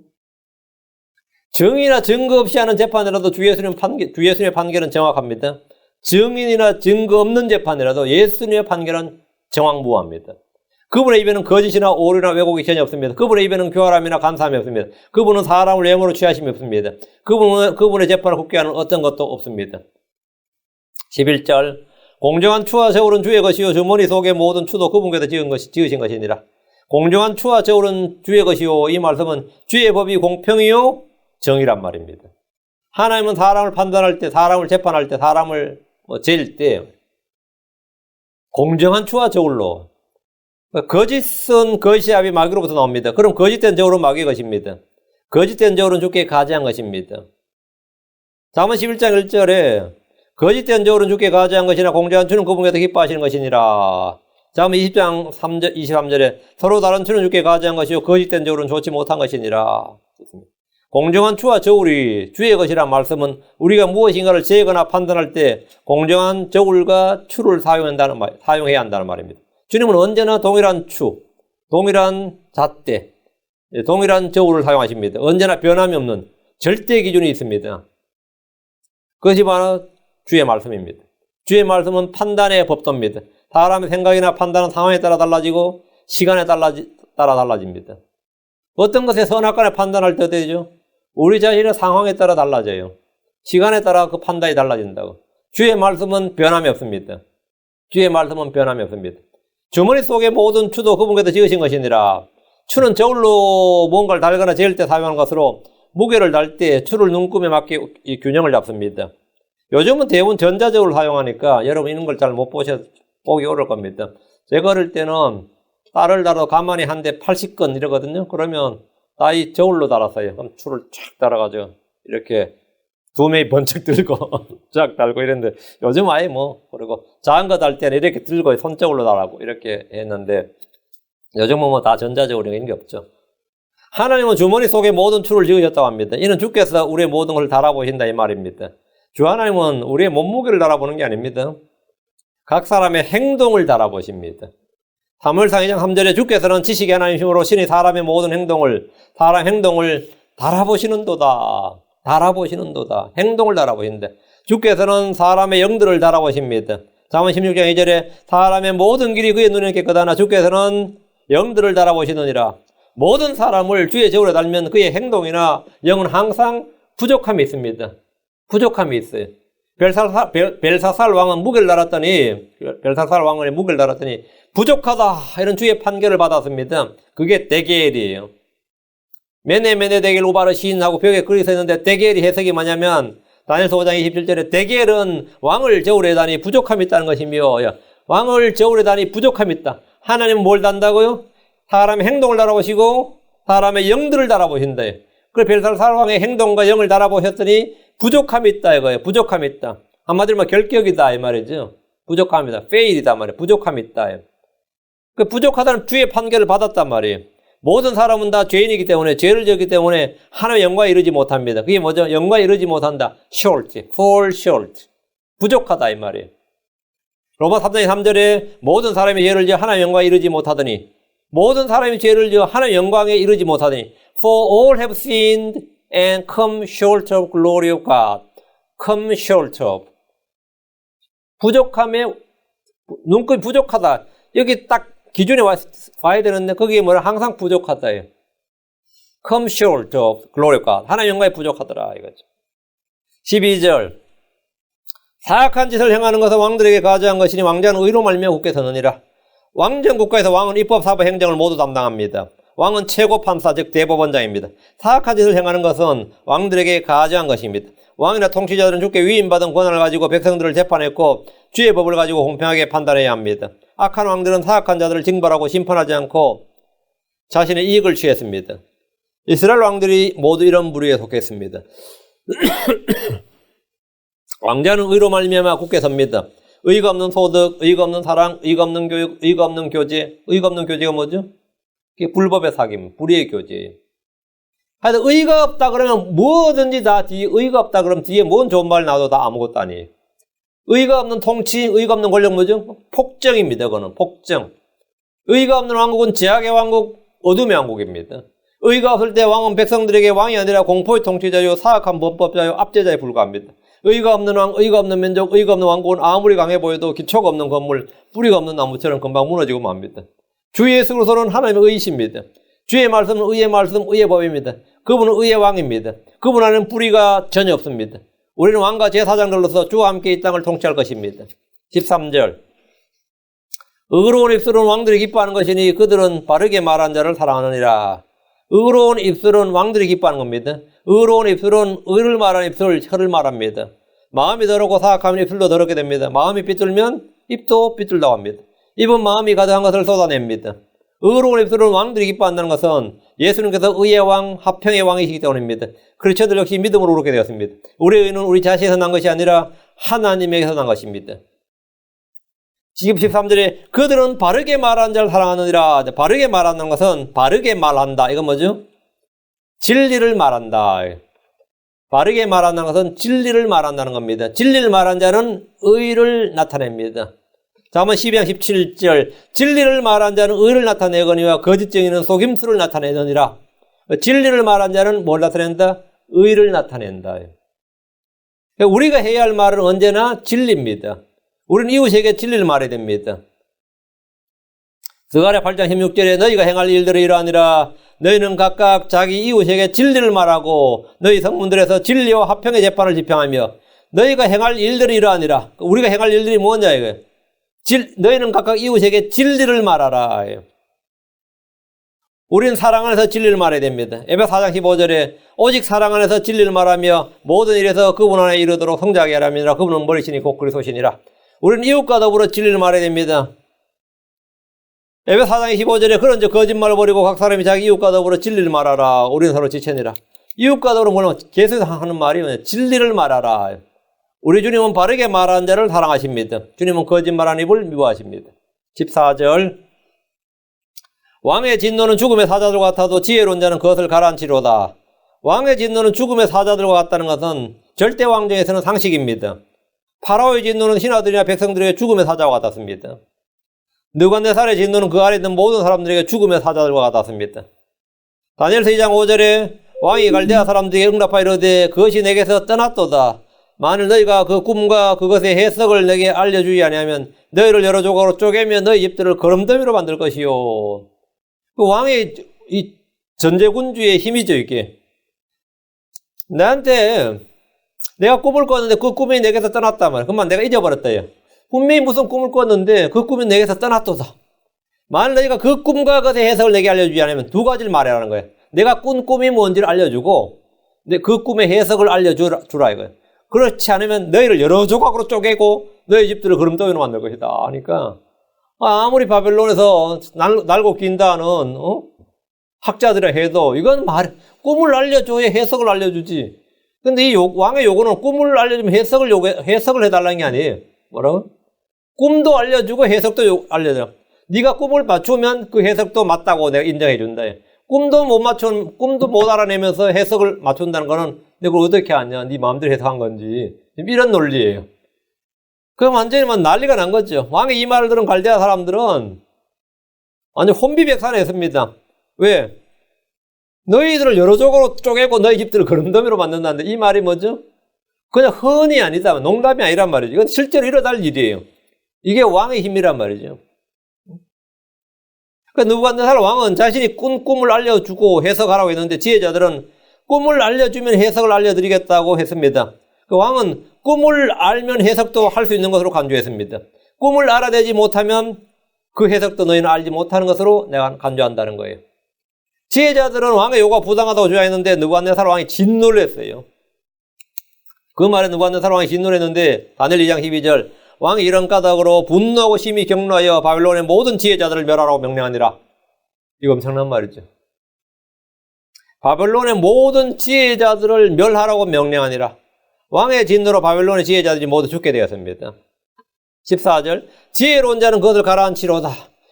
증인이나 증거 없이 하는 재판이라도 주 예수님의 판결은 정확합니다. 증인이나 증거 없는 재판이라도 예수님의 판결은 정확무합니다. 그분의 입에는 거짓이나 오류나 왜곡이 전혀 없습니다. 그분의 입에는 교활함이나 간사함이 없습니다. 그분은 사람을 외모로 취하심이 없습니다. 그분의 재판을 굳게 하는 어떤 것도 없습니다. 11절 공정한 추와 저울은 주의 것이요 주머니 속의 모든 추도 그분께서 지으신 것이니라. 공정한 추와 저울은 주의 것이요 이 말씀은 주의 법이 공평이요 정의란 말입니다. 하나님은 사람을 판단할 때, 사람을 재판할 때, 사람을 잴 때 공정한 추와 저울로 거짓은 거시압이 마귀로부터 나옵니다. 그럼 거짓된 저울은 마귀의 것입니다. 거짓된 저울은 주께 가지한 것입니다. 잠언 11장 1절에 거짓된 저울은 주께 가지한 것이나 공정한 추는 그분께서 기뻐하시는 것이니라. 잠언 20장 23절에 서로 다른 추는 주께 가지한 것이요 거짓된 저울은 좋지 못한 것이니라. 공정한 추와 저울이 주의 것이란 말씀은 우리가 무엇인가를 재거나 판단할 때 공정한 저울과 추를 사용해야 한다는 말입니다. 주님은 언제나 동일한 추, 동일한 잣대, 동일한 저울을 사용하십니다. 언제나 변함이 없는 절대 기준이 있습니다. 그것이 바로 주의 말씀입니다. 주의 말씀은 판단의 법도입니다. 사람의 생각이나 판단은 상황에 따라 달라지고 시간에 따라 달라집니다. 어떤 것에 선악간에 판단할 때 되죠? 우리 자신의 상황에 따라 달라져요. 시간에 따라 그 판단이 달라진다고. 주의 말씀은 변함이 없습니다. 주의 말씀은 변함이 없습니다. 주머니 속의 모든 추도 그분께서 지으신 것이니라. 추는 저울로 뭔가를 달거나 재을 때 사용하는 것으로 무게를 달 때 추를 눈금에 맞게 이 균형을 잡습니다. 요즘은 대부분 전자저울을 사용하니까 여러분 이런 걸 잘 못 보기 어려울 겁니다. 제가 어릴 때는 딸을 달아도 가만히 한 대 80건 이러거든요. 그러면 따위 저울로 달았어요. 그럼 추를 쫙 달아가지고 이렇게 두 명이 번쩍 들고 쫙 달고 이랬는데 요즘 아예 그리고 작은 거 달 때는 이렇게 들고 손저울로 달라고 이렇게 했는데 요즘은 뭐 다 전자적으로 있는 게 없죠. 하나님은 주머니 속에 모든 추를 지으셨다고 합니다. 이는 주께서 우리의 모든 것을 달아보신다 이 말입니다. 주 하나님은 우리의 몸무게를 달아보는 게 아닙니다. 각 사람의 행동을 달아보십니다. 사무엘상 2장 3절에 주께서는 지식의 하나님이시므로 신이 사람의 모든 행동을 달아보시는도다. 달아보시는도다. 행동을 달아보신다. 주께서는 사람의 영들을 달아보십니다. 잠언 16장 2절에 사람의 모든 길이 그의 눈에 깨끗하나 주께서는 영들을 달아보시느니라. 모든 사람을 주의 저울에 달면 그의 행동이나 영은 항상 부족함이 있습니다. 부족함이 있어요. 벨사살 왕은 무게를 달았더니 부족하다 이런 주의 판결을 받았습니다. 그게 데게엘이에요. 메네 데겔 우바르 시인하고 벽에 글이 써 있는데 데게엘이 해석이 뭐냐면 다니엘서 5장 27절에 데게엘은 왕을 저울에 다니 부족함이 있다는 것이며 왕을 저울에 다니 부족함이 있다. 하나님은 뭘 단다고요? 사람의 행동을 달아보시고 사람의 영들을 달아보신다. 그래서 벨사살 왕의 행동과 영을 달아보셨더니 부족함이 있다 이거예요. 부족함이 있다. 한마디로 말 결격이다 이 말이죠. 부족함이다. fail이다 말이에요. 부족함이 있다. 그 부족하다는 주의 판결을 받았단 말이에요. 모든 사람은 다 죄인이기 때문에 죄를 지었기 때문에 하나님의 영광에 이르지 못합니다. 그게 뭐죠? 영광에 이르지 못한다. short, fall short. 부족하다 이 말이에요. 로마 3장 3절에 모든 사람이 죄를 지어 하나님의 영광에 이르지 못하더니 모든 사람이 죄를 지어 하나님의 영광에 이르지 못하더니 for all have sinned and come short of glory of God. come short of. 부족함에 눈끝이 부족하다. 여기 딱 기준에 와야 되는데 거기에 뭐라 항상 부족하다예요. come short of glory of God. 하나님의 영광에 부족하더라 이거죠. 12절 사악한 짓을 행하는 것은 왕들에게 가져한 것이니 왕자는 의로 말미암아 굳게 서느니라. 왕정 국가에서 왕은 입법, 사법, 행정을 모두 담당합니다. 왕은 최고 판사 즉 대법원장입니다. 사악한 짓을 행하는 것은 왕들에게 가져한 것입니다. 왕이나 통치자들은 주께 위임받은 권한을 가지고 백성들을 재판했고 주의 법을 가지고 공평하게 판단해야 합니다. 악한 왕들은 사악한 자들을 징벌하고 심판하지 않고 자신의 이익을 취했습니다. 이스라엘 왕들이 모두 이런 부류에 속했습니다. 왕자는 의로 말미암아 굳게 섭니다. 의가 없는 소득, 의가 없는 사랑, 의가 없는 교육, 의가 없는 교제. 의가 없는 교제가 뭐죠? 그게 불법의 사귐, 불의의 교제예요. 하여튼 의가 없다 그러면 뭐든지 다 뒤에 의가 없다 그러면 뒤에 뭔 좋은 말 나와도 다 아무것도 아니에요. 의가 없는 통치, 의가 없는 권력 뭐죠? 폭정입니다. 그거는 폭정. 의가 없는 왕국은 제약의 왕국, 어둠의 왕국입니다. 의가 없을 때 왕은 백성들에게 왕이 아니라 공포의 통치자요, 사악한 범법자요, 압제자에 불과합니다. 의가 없는 왕, 의가 없는 민족, 의가 없는 왕국은 아무리 강해 보여도 기초가 없는 건물, 뿌리가 없는 나무처럼 금방 무너지고 맙니다. 주 예수 그리스도는 하나님의 의이십니다. 주의 말씀은 의의 말씀, 의의 법입니다. 그분은 의의 왕입니다. 그분 안에는 뿌리가 전혀 없습니다. 우리는 왕과 제사장들로서 주와 함께 이 땅을 통치할 것입니다. 13절 의로운 입술은 왕들이 기뻐하는 것이니 그들은 바르게 말한 자를 사랑하느니라. 의로운 입술은 왕들이 기뻐하는 겁니다. 의로운 입술은 의를 말하는 입술, 혀를 말합니다. 마음이 더럽고 사악하면 입술도 더럽게 됩니다. 마음이 삐뚤면 입도 삐뚤다고 합니다. 입은 마음이 가득한 것을 쏟아냅니다. 의로운 입술은 왕들이 기뻐한다는 것은 예수님께서 의의 왕, 화평의 왕이시기 때문입니다. 그리스도들 역시 믿음으로 그렇게 되었습니다. 우리의 의는 우리 자신에서 난 것이 아니라 하나님에게서 난 것입니다. 지금 13절에 그들은 바르게 말하는 자를 사랑하느니라. 바르게 말하는 것은 바르게 말한다. 이건 뭐죠? 진리를 말한다. 바르게 말한다는 것은 진리를 말한다는 겁니다. 진리를 말한 자는 의를 나타냅니다. 잠언 12장 17절 진리를 말한 자는 의를 나타내거니와 거짓쟁이는 속임수를 나타내느니라. 진리를 말한 자는 뭘 나타낸다? 의를 나타낸다. 우리가 해야 할 말은 언제나 진리입니다. 우리는 이웃에게 진리를 말해야 됩니다. 스가랴 8장 16절에 너희가 행할 일들이 이러하니라. 너희는 각각 자기 이웃에게 진리를 말하고 너희 성문들에서 진리와 화평의 재판을 집행하며 너희가 행할 일들이 이러하니라. 우리가 행할 일들이 뭐냐 이거예요. 너희는 각각 이웃에게 진리를 말하라. 우리는 사랑 안에서 진리를 말해야 됩니다. 에베소 4장 15절에 오직 사랑 안에서 진리를 말하며 모든 일에서 그분 안에 이르도록 성장하게 하라니라. 그분은 머리시니 곧 그리스도시니라. 우리는 이웃과 더불어 진리를 말해야 됩니다. 에베소 4장 15절에 그런즉 거짓말을 버리고 각 사람이 자기 이웃과 더불어 진리를 말하라. 우리는 서로 지체니라. 이웃과 더불어 뭐냐면 계속해서 하는 말이 진리를 말하라. 우리 주님은 바르게 말하는 자를 사랑하십니다. 주님은 거짓말하는 입을 미워하십니다. 14절 왕의 진노는 죽음의 사자들 같아도 지혜로운 자는 그것을 가라앉히로다. 왕의 진노는 죽음의 사자들과 같다는 것은 절대 왕정에서는 상식입니다. 파라오의 진노는 신하들이나 백성들에게 죽음의 사자와 같았습니다. 느부갓네살의 진노는 그 아래 있는 모든 사람들에게 죽음의 사자들과 같았습니다. 다니엘서 2장 5절에 왕이 갈대아 사람들에게 응답하여 이르되 그것이 내게서 떠났도다. 만일 너희가 그 꿈과 그것의 해석을 내게 알려주지 아니하면 너희를 여러 조각으로 쪼개며 너희 집들을 거름더미로 만들 것이요. 그 왕의 이 전제군주의 힘이죠, 이게. 나한테 내가 꿈을 꿨는데 그 꿈이 내게서 떠났단 말이야. 그만 내가 잊어버렸다. 분명히 무슨 꿈을 꿨는데 그 꿈이 내게서 떠났도다. 만일 너희가 그 꿈과 그것의 해석을 내게 알려주지 않으면 두 가지를 말하라는 거예요. 내가 꾼 꿈이 뭔지를 알려주고 그 꿈의 해석을 알려주라 이거예요. 그렇지 않으면 너희를 여러 조각으로 쪼개고 너희 집들을 거름더미로 만들 것이다 하니까 아무리 바벨론에서 날고 긴다는 학자들이 해도 이건 꿈을 알려줘야 해석을 알려주지. 근데 이 왕의 요구는 꿈을 알려주면 해석을 해달라는 게 아니에요. 뭐라고? 꿈도 알려주고 해석도 알려줘. 네가 꿈을 맞추면 그 해석도 맞다고 내가 인정해 준다. 꿈도 못 알아내면서 해석을 맞춘다는 거는 내가 어떻게 아냐? 네 마음대로 해석한 건지. 이런 논리예요. 그럼 완전히 난리가 난 거죠. 왕의 이 말을 들은 갈대아 사람들은 완전 혼비백산했습니다. 왜? 너희들을 여러 조각으로 쪼개고 너희 집들을 거름더미로 만든다는데 이 말이 뭐죠? 그냥 흔히 아니다. 농담이 아니란 말이죠. 이건 실제로 일어날 일이에요. 이게 왕의 힘이란 말이죠. 그러니까 느부갓네살 왕은 자신이 꾼 꿈을 알려주고 해석하라고 했는데 지혜자들은 꿈을 알려주면 해석을 알려드리겠다고 했습니다. 그 왕은 꿈을 알면 해석도 할 수 있는 것으로 간주했습니다. 꿈을 알아내지 못하면 그 해석도 너희는 알지 못하는 것으로 내가 간주한다는 거예요. 지혜자들은 왕의 요구가 부당하다고 주장했는데 느부갓네살 왕이 진노를 했어요. 그 말에 느부갓네살 왕이 진노를 했는데 다니엘 2장 12절 왕이 이런 까닭으로 분노하고 심히 격노하여 바벨론의 모든 지혜자들을 멸하라고 명령하니라. 이거 엄청난 말이죠. 바벨론의 모든 지혜자들을 멸하라고 명령하니라. 왕의 진노로 바벨론의 지혜자들이 모두 죽게 되었습니다. 14절 지혜로운 자는 그것을 가라앉히로다.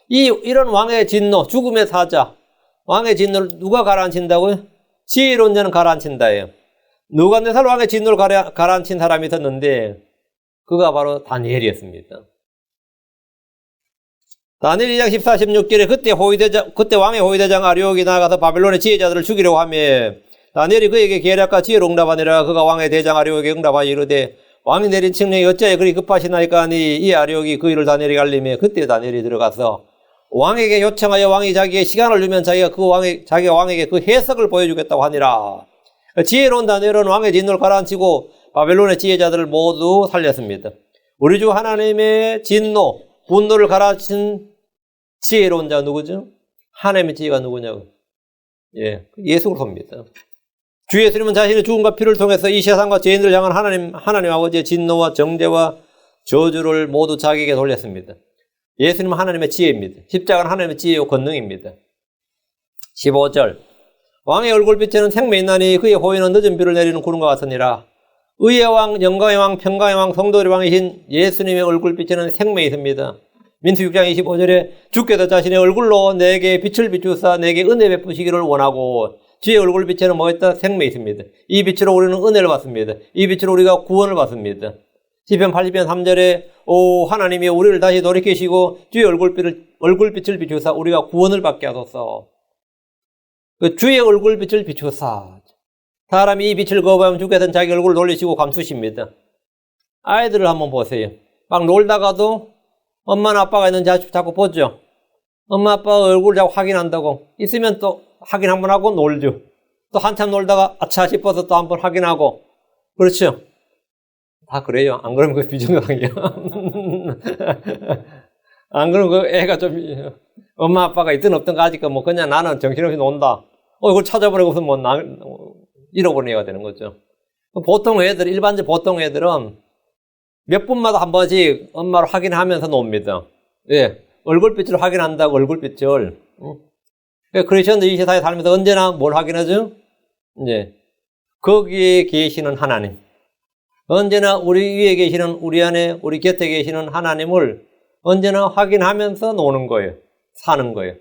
이런 왕의 진노, 죽음의 사자, 왕의 진노를 누가 가라앉힌다고요? 지혜로운 자는 가라앉힌다예요. 느부갓네살 왕의 진노를 가라앉힌 사람이 있었는데 그가 바로 다니엘이었습니다. 다니엘 2장 14, 16절에 그때 왕의 호위대장 아리옥이 나가서 바벨론의 지혜자들을 죽이려고 하며 다니엘이 그에게 계략과 지혜로 응답하니라. 그가 왕의 대장 아리옥에게 응답하여 이르되 왕이 내린 칙령이 어찌하여 그리 급하시나이까 하니 이 아리옥이 그 일을 다니엘에게 알리며 그때 다니엘이 들어가서 왕에게 요청하여 왕이 자기에게 시간을 주면 자기가 왕에게 그 해석을 보여주겠다고 하니라. 지혜로운 다니엘은 왕의 진노를 가라앉히고 바벨론의 지혜자들을 모두 살렸습니다. 우리 주 하나님의 진노, 분노를 가라앉힌 지혜로운 자 누구죠? 하나님의 지혜가 누구냐고? 예수 그리스도입니다. 주 예수님은 자신의 죽음과 피를 통해서 이 세상과 죄인들을 향한 하나님 아버지의 진노와 정죄와 저주를 모두 자기에게 돌렸습니다. 예수님은 하나님의 지혜입니다. 십자가는 하나님의 지혜요 권능입니다. 15절 왕의 얼굴빛에는 생명이 있나니 그의 호의는 늦은 비를 내리는 구름과 같으니라. 의의 왕, 영광의 왕, 평강의 왕, 성도의 왕이신 예수님의 얼굴빛에는 생명이 있습니다. 민수 6장 25절에 주께서 자신의 얼굴로 내게 빛을 비추사 내게 은혜 베푸시기를 원하고 주의 얼굴빛에는 뭐가 있다? 생명이 있습니다. 이 빛으로 우리는 은혜를 받습니다. 이 빛으로 우리가 구원을 받습니다. 시편 80편 3절에 오 하나님이 우리를 다시 돌이키시고 주의 얼굴빛을 비추사 우리가 구원을 받게 하소서. 주의 얼굴빛을 비추사. 사람이 이 빛을 거부하면 주께서는 자기 얼굴을 돌리시고 감추십니다. 아이들을 한번 보세요. 막 놀다가도 엄마나 아빠가 있는지 자꾸 보죠. 엄마 아빠 얼굴을 자꾸 확인한다고. 있으면 또 확인 한번 하고 놀죠. 또 한참 놀다가 아차 싶어서 또 한번 확인하고. 그렇죠? 다 그래요. 안 그러면 그 비정상이야. 안 그러면 그 애가 좀 엄마 아빠가 있든 없든 가지고 뭐 그냥 나는 정신없이 논다. 이걸 찾아보려고서 뭐 잃어버린 애가 되는 거죠. 일반적 보통 애들은 몇 분마다 한 번씩 엄마를 확인하면서 놉니다. 얼굴빛을 확인한다고, 얼굴빛을. 크리스천도 이 세상에 살면서 언제나 뭘 확인하죠? 거기에 계시는 하나님. 언제나 우리 위에 계시는, 우리 안에, 우리 곁에 계시는 하나님을 언제나 확인하면서 노는 거예요. 사는 거예요.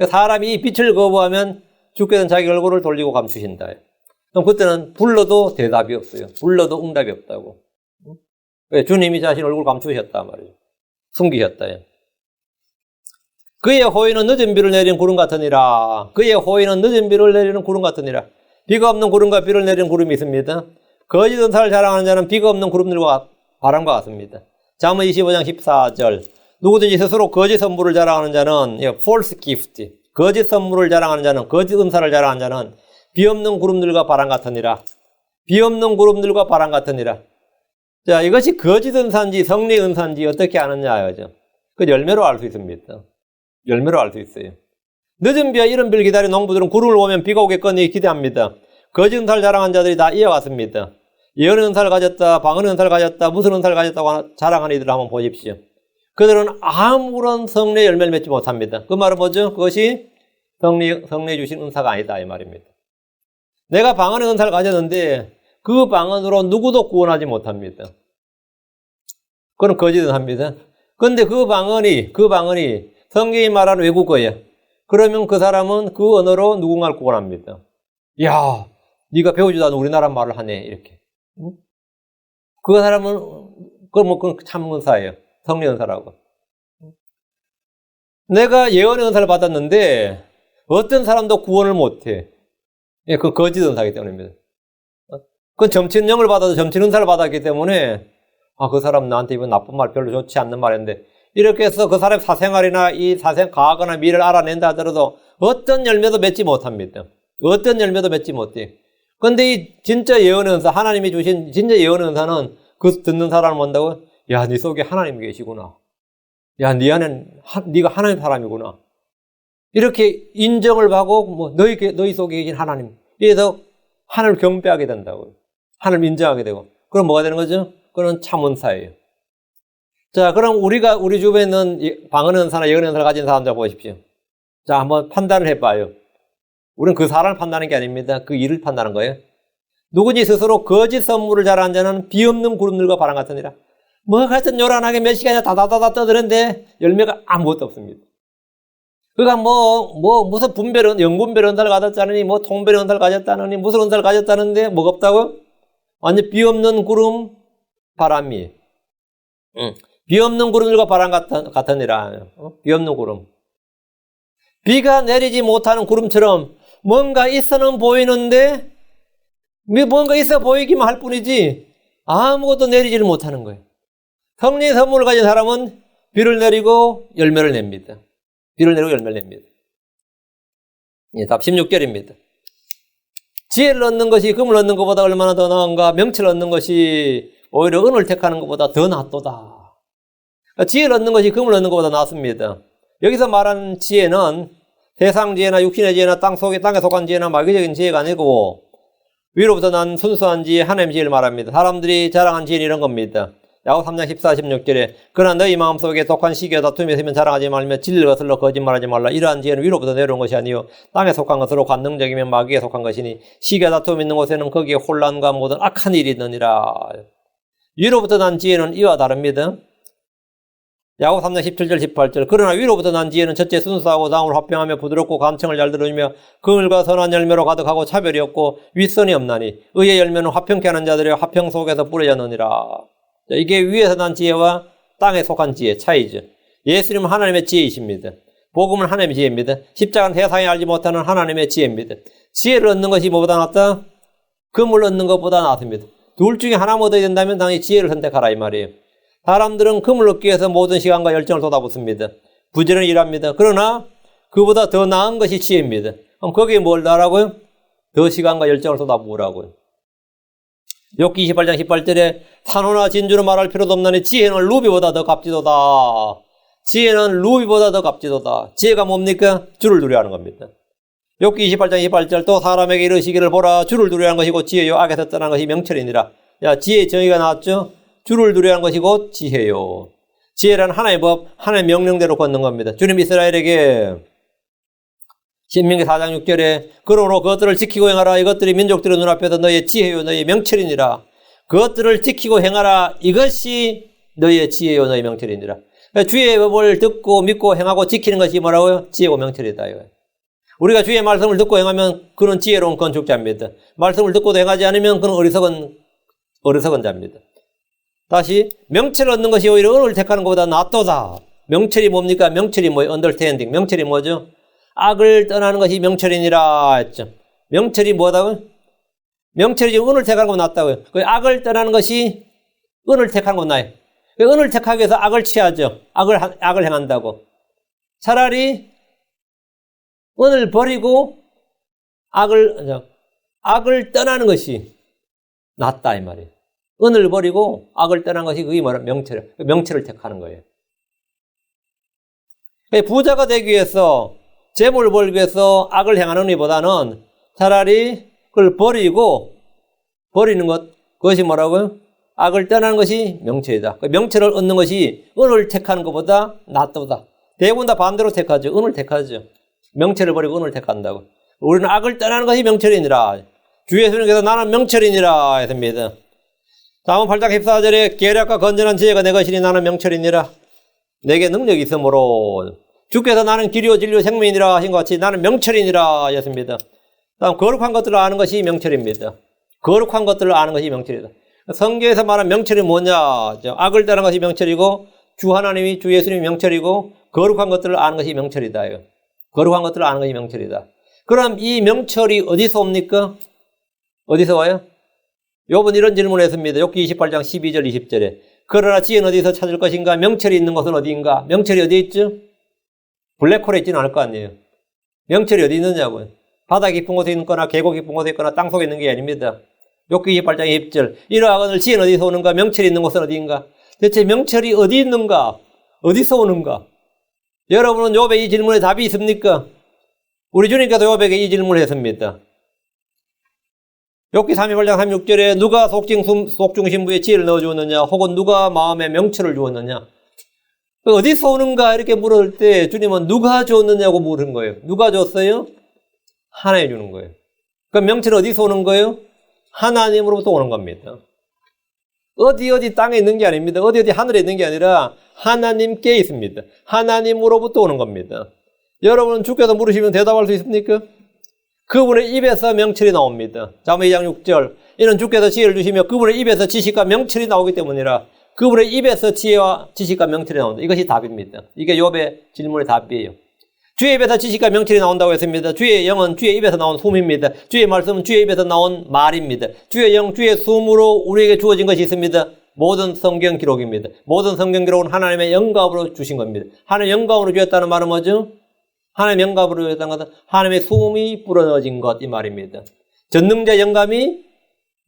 사람이 이 빛을 거부하면 죽게 된 자기 얼굴을 돌리고 감추신다. 그럼 그때는 불러도 대답이 없어요. 불러도 응답이 없다고. 왜? 주님이 자신 얼굴 감추셨단 말이에요. 숨기셨다. 그의 호의는 늦은 비를 내리는 구름 같으니라. 그의 호의는 늦은 비를 내리는 구름 같으니라. 비가 없는 구름과 비를 내리는 구름이 있습니다. 거짓 은사를 자랑하는 자는 비가 없는 구름들과 바람과 같습니다. 잠언 25장 14절. 누구든지 스스로 거짓 선물을 자랑하는 자는 false gift. 거짓 선물을 자랑하는 자는, 거짓 은사를 자랑하는 자는 비 없는 구름들과 바람 같으니라. 비 없는 구름들과 바람 같으니라. 자, 이것이 거짓 은사인지 성리 은사인지 어떻게 아느냐죠. 그 열매로 알 수 있습니다. 열매로 알 수 있어요. 늦은 비와 이른 비를 기다린 농부들은 구름을 보면 비가 오겠거니 기대합니다. 거짓 은사를 자랑한 자들이 다 이어갔습니다. 예언의 은사를 가졌다, 방언의 은사를 가졌다, 무슨 은사를 가졌다고 자랑하는 이들을 한번 보십시오. 그들은 아무런 성례의 열매를 맺지 못합니다. 그 말은 뭐죠? 그것이 성례 주신 은사가 아니다 이 말입니다. 내가 방언의 은사를 가졌는데 그 방언으로 누구도 구원하지 못합니다. 그건 거짓 은사입니다. 그런데 그 방언이 성경이 말하는 외국어예요. 그러면 그 사람은 그 언어로 누군가를 구원합니다. 야, 네가 배우지도 않은 우리나라 말을 하네 이렇게. 그 사람은 그건 참 은사예요. 성례 은사라고. 내가 예언의 은사를 받았는데 어떤 사람도 구원을 못해. 그 거짓 은사이기 때문입니다. 그건 점치는 영을 받아서 점치는 은사를 받았기 때문에 그 사람 나한테 이번 나쁜 말 별로 좋지 않는 말인데 이렇게 해서 그 사람의 사생활이나 이 과거나 미래를 알아낸다 하더라도 어떤 열매도 맺지 못합니다. 어떤 열매도 맺지 못해. 그런데 이 진짜 예언의 은사, 하나님이 주신 진짜 예언의 은사는 그 듣는 사람을 본다고 야, 네 속에 하나님 계시구나. 야, 네 안엔 네가 하나님 사람이구나. 이렇게 인정을 받고 너희 속에 계신 하나님. 이래서 하나님을 경배하게 된다고요. 하나님을 인정하게 되고. 그럼 뭐가 되는 거죠? 그건 참 은사예요. 자, 그럼 우리 주변에 있는 방언의 은사나 예언의 은사를 가진 사람들 보십시오. 자, 한번 판단을 해봐요. 우리는 그 사람을 판단하는 게 아닙니다. 그 일을 판단하는 거예요. 누구지 스스로 거짓 선물을 자랑하는 자는 비 없는 구름들과 바람 같으니라. 하여튼 요란하게 몇 시간이나 다다다다 떠드는데 열매가 아무것도 없습니다. 그가 무슨 영분별 은사를 가졌다느니, 통별 은사를 가졌다느니, 무슨 은사를 가졌다는데 뭐가 없다고? 완전 비 없는 구름, 바람이. 비 없는 구름들과 바람 같으니라. 비 없는 구름. 비가 내리지 못하는 구름처럼 뭔가 있어는 보이는데, 뭔가 있어 보이기만 할 뿐이지, 아무것도 내리지를 못하는 거예요. 성령의 선물을 가진 사람은 비를 내리고 열매를 냅니다. 비를 내리고 열매를 냅니다. 답 16절입니다. 지혜를 얻는 것이 금을 얻는 것보다 얼마나 더 나은가? 명철을 얻는 것이 오히려 은을 택하는 것보다 더 낫도다. 지혜를 얻는 것이 금을 얻는 것보다 낫습니다. 여기서 말하는 지혜는 세상 지혜나 육신의 지혜나 땅에 속한 지혜나 마귀적인 지혜가 아니고 위로부터 난 순수한 지혜, 하나님의 지혜를 말합니다. 사람들이 자랑한 지혜는 이런 겁니다. 야고보 3장 14, 16절에 그러나 너희 마음속에 독한 시기와 다툼이 있으면 자랑하지 말며 진리를 거슬러 거짓말하지 말라. 이러한 지혜는 위로부터 내려온 것이 아니요 땅에 속한 것으로 관능적이면 마귀에 속한 것이니 시기와 다툼이 있는 곳에는 거기에 혼란과 모든 악한 일이 있느니라. 위로부터 난 지혜는 이와 다릅니다. 야고보 3장 17절 18절 그러나 위로부터 난 지혜는 첫째 순수하고 다음으로 화평하며 부드럽고 감청을 잘 들으며 긍휼과 선한 열매로 가득하고 차별이 없고 윗선이 없나니 의의 열매는 화평케 하는 자들의 화평 속에서 뿌려졌느니라. 이게 위에서 난 지혜와 땅에 속한 지혜 차이죠. 예수님은 하나님의 지혜이십니다. 복음은 하나님의 지혜입니다. 십자가는 세상이 알지 못하는 하나님의 지혜입니다. 지혜를 얻는 것이 뭐보다 낫다? 금을 얻는 것보다 낫습니다. 둘 중에 하나 얻어야 된다면 당연히 지혜를 선택하라 이 말이에요. 사람들은 금을 얻기 위해서 모든 시간과 열정을 쏟아붓습니다. 부지런히 일합니다. 그러나 그보다 더 나은 것이 지혜입니다. 그럼 거기에 뭘 넣으라고요? 더 시간과 열정을 쏟아부으라고요. 욥기 28장 18절에 산호나 진주로 말할 필요도 없나니 지혜는 루비보다 더 값지도다. 지혜는 루비보다 더 값지도다. 지혜가 뭡니까? 주를 두려워하는 겁니다. 욥기 28장 28절 또 사람에게 이르시기를 보라 주를 두려워하는 것이고 지혜요 악에서 떠난 것이 명철이니라. 야, 지혜의 정의가 나왔죠? 주를 두려워하는 것이 곧 지혜요. 지혜란 하나님의 법, 하나님의 명령대로 걷는 겁니다. 주님 이스라엘에게 신명기 4장 6절에 그러므로 그것들을 지키고 행하라. 이것들이 민족들의 눈앞에서 너희의 지혜요 너희의 명철이니라. 그것들을 지키고 행하라. 이것이 너희의 지혜요 너희의 명철이니라. 주의 법을 듣고 믿고 행하고 지키는 것이 뭐라고요? 지혜고 명철이다. 이거예요. 우리가 주의 말씀을 듣고 행하면 그는 지혜로운 건축자입니다. 말씀을 듣고도 행하지 않으면 그는 어리석은 자입니다. 다시 명철을 얻는 것이 오히려 은을 택하는 것보다 낫도다. 명철이 뭡니까? 명철이 뭐예요? 언더스탠딩. 명철이 뭐죠? 악을 떠나는 것이 명철이니라 했죠. 명철이 뭐다고요? 명철이 지금 은을 택하는 것보다 낫다고요. 그 악을 떠나는 것이 은을 택하는 것보다 나아요. 은을 택하기 위해서 악을 취하죠. 악을 행한다고. 차라리 은을 버리고 악을 떠나는 것이 낫다 이 말이에요. 은을 버리고 악을 떠나는 것이 그게 뭐라 명철을 택하는 거예요. 부자가 되기 위해서 재물을 벌기 위해서 악을 행하는 것보다는 차라리 그걸 버리는 그것이 뭐라고요? 악을 떠나는 것이 명철이다. 명철을 얻는 것이 은을 택하는 것보다 낫다. 대부분 다 반대로 택하죠. 은을 택하죠. 명철을 버리고 은을 택한다고. 우리는 악을 떠나는 것이 명철이니라. 주 예수님께서 나는 명철이니라 했습니다. 다음 8장 14절에 계략과 건전한 지혜가 내 것이니 나는 명철이니라. 내게 능력이 있으므로 주께서 나는 길이요 진리요 생명이니라 하신 것 같이 나는 명철이니라 했습니다. 다음 거룩한 것들을 아는 것이 명철입니다. 거룩한 것들을 아는 것이 명철이다. 성경에서 말하는 명철이 뭐냐? 악을 떠나는 것이 명철이고 주 하나님이 주 예수님이 명철이고 거룩한 것들을 아는 것이 명철이다. 거룩한 것들을 아는 것이 명철이다. 그럼 이 명철이 어디서 옵니까? 어디서 와요? 욥은 이런 질문을 했습니다. 욥기 28장 12절 20절에 그러나 지혜는 어디서 찾을 것인가? 명철이 있는 곳은 어디인가? 명철이 어디 있죠? 블랙홀에 있지는 않을 거 아니에요. 명철이 어디 있느냐고요. 바다 깊은 곳에 있거나 계곡 깊은 곳에 있거나 땅속에 있는 게 아닙니다. 욥기 28장 20절 이러하거늘 지혜는 어디서 오는가? 명철이 있는 곳은 어디인가? 대체 명철이 어디 있는가? 어디서 오는가? 여러분은 욥의 이 질문에 답이 있습니까? 우리 주님께서 욥에게 이 질문을 했습니다. 욥기 38장 36절에 누가 속중심부에 지혜를 넣어주었느냐? 혹은 누가 마음에 명철을 주었느냐? 어디서 오는가? 이렇게 물을 때 주님은 누가 줬느냐고 물은 거예요. 누가 줬어요? 하나님 주는 거예요. 그럼 명철은 어디서 오는 거예요? 하나님으로부터 오는 겁니다. 어디 땅에 있는 게 아닙니다. 어디 하늘에 있는 게 아니라 하나님께 있습니다. 하나님으로부터 오는 겁니다. 여러분은 주께서 물으시면 대답할 수 있습니까? 그분의 입에서 명철이 나옵니다. 잠언 2장 6절 이는 주께서 지혜를 주시며 그분의 입에서 지식과 명철이 나오기 때문이라. 그분의 입에서 지혜와 지식과 명철이 나온다. 이것이 답입니다. 이게 욥의 질문의 답이에요. 주의 입에서 지식과 명철이 나온다고 했습니다. 주의 영은 주의 입에서 나온 숨입니다. 주의 말씀은 주의 입에서 나온 말입니다. 주의 영, 주의 숨으로 우리에게 주어진 것이 있습니다. 모든 성경 기록입니다. 모든 성경 기록은 하나님의 영감으로 주신 겁니다. 하나님의 영감으로 주었다는 말은 뭐죠? 하나님의 영감으로 주었다는 것은 하나님의 숨이 불어넣어진 것 이 말입니다. 전능자 영감이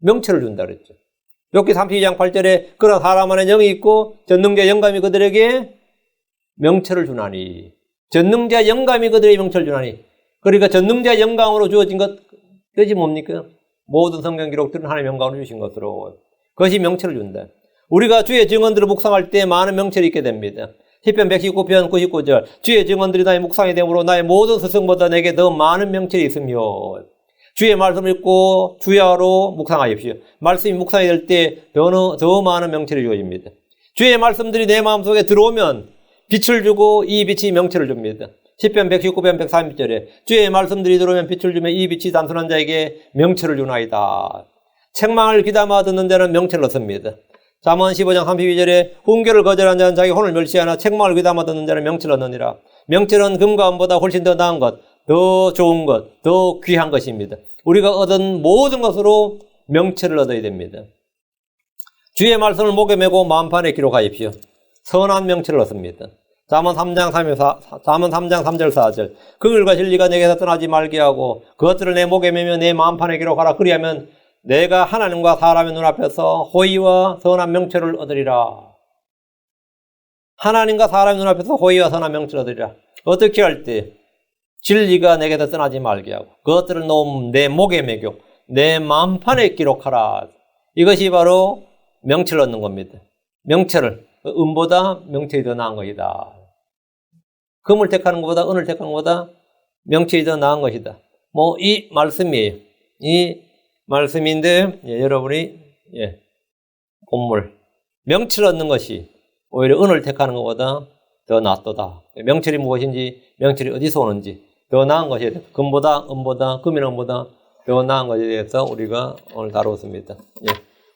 명철을 준다 그랬죠. 욥기 32장 8절에 그런 사람 안에 영이 있고 전능자 영감이 그들에게 명철을 주나니. 전능자 영감이 그들에게 명철을 주나니. 그러니까 전능자 영감으로 주어진 것 뜻이 뭡니까? 모든 성경 기록들은 하나님의 영감으로 주신 것으로 그것이 명철을 준다. 우리가 주의 증언들을 묵상할 때 많은 명철이 있게 됩니다. 시편 119편 99절 주의 증언들이 나의 묵상이 되므로 나의 모든 스승보다 내게 더 많은 명철이 있으며 주의 말씀을 읽고 주야로 묵상하십시오. 말씀이 묵상이 될 때 더 많은 명철이 주어집니다. 주의 말씀들이 내 마음속에 들어오면 빛을 주고 이 빛이 명철을 줍니다. 시편 119편 130절에 주의 말씀들이 들어오면 빛을 주며 이 빛이 단순한 자에게 명철을 주나이다. 책망을 귀담아 듣는 자는 명철을 얻습니다. 잠언 15장 32절에 훈계를 거절한 자는 자기 혼을 멸시하나 책망을 귀담아 듣는 자는 명철을 얻느니라. 명철은 금과 은보다 훨씬 더 나은 것, 더 좋은 것, 더 귀한 것입니다. 우리가 얻은 모든 것으로 명철을 얻어야 됩니다. 주의 말씀을 목에 메고 만판에 기록하십시오. 선한 명철을 얻습니다. 잠언 3장 3절 4절 그 글과 진리가 내게서 떠나지 말게 하고 그것들을 내 목에 메며 내 마음판에 기록하라. 그리하면 내가 하나님과 사람의 눈앞에서 호의와 선한 명철을 얻으리라. 하나님과 사람의 눈앞에서 호의와 선한 명철을 얻으리라. 어떻게 할 때? 진리가 내게서 떠나지 말게 하고 그것들을 내 목에 매겨 내 마음판에 기록하라. 이것이 바로 명철을 얻는 겁니다. 명철을 은보다 명철이 더 나은 것이다. 금을 택하는 것보다 은을 택하는 것보다 명철이 더 나은 것이다. 이 말씀이에요. 이 말씀인데 여러분이 본물 명철을 얻는 것이 오히려 은을 택하는 것보다 더 낫도다. 명철이 무엇인지, 명철이 어디서 오는지 더 나은 것에 대해서 금보다, 은보다, 금이나 은보다 더 나은 것에 대해서 우리가 오늘 다루었습니다. 예.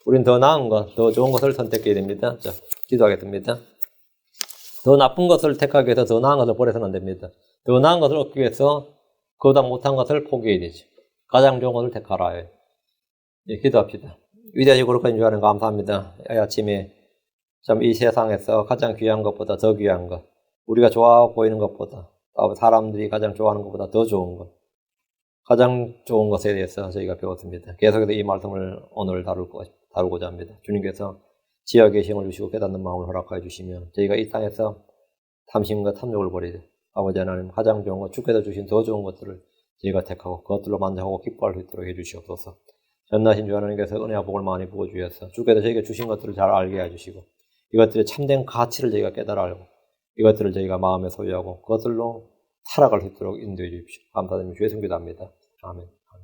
우린 더 나은 것, 더 좋은 것을 선택해야 됩니다. 자, 기도하겠습니다. 더 나쁜 것을 택하기 위해서 더 나은 것을 버려서는 안 됩니다. 더 나은 것을 얻기 위해서 그보다 못한 것을 포기해야 되죠. 가장 좋은 것을 택하라. 예, 기도합시다. 위대하시고 거룩하신 주 하나님 감사합니다. 이 아침에 참 이 세상에서 가장 귀한 것보다 더 귀한 것, 우리가 좋아 보이는 것보다, 사람들이 가장 좋아하는 것보다 더 좋은 것, 가장 좋은 것에 대해서 저희가 배웠습니다. 계속해서 이 말씀을 오늘 다루고자 합니다. 주님께서 지혜와 힘을 주시고 깨닫는 마음을 허락하여 주시면 저희가 이 땅에서 탐심과 탐욕을 버리되 아버지 하나님 가장 좋은 것, 주께서 주신 더 좋은 것들을 저희가 택하고 그것들로 만족하고 기뻐할 수 있도록 해주시옵소서. 전능하신 주 하나님께서 은혜와 복을 많이 부어주셔서 주께서 저희가 주신 것들을 잘 알게 해주시고 이것들의 참된 가치를 저희가 깨달아 알고 이것들을 저희가 마음에 소유하고 그것들로 살아갈 수 있도록 인도해 주십시오. 감사드리며 주의 성기도합니다. 아멘.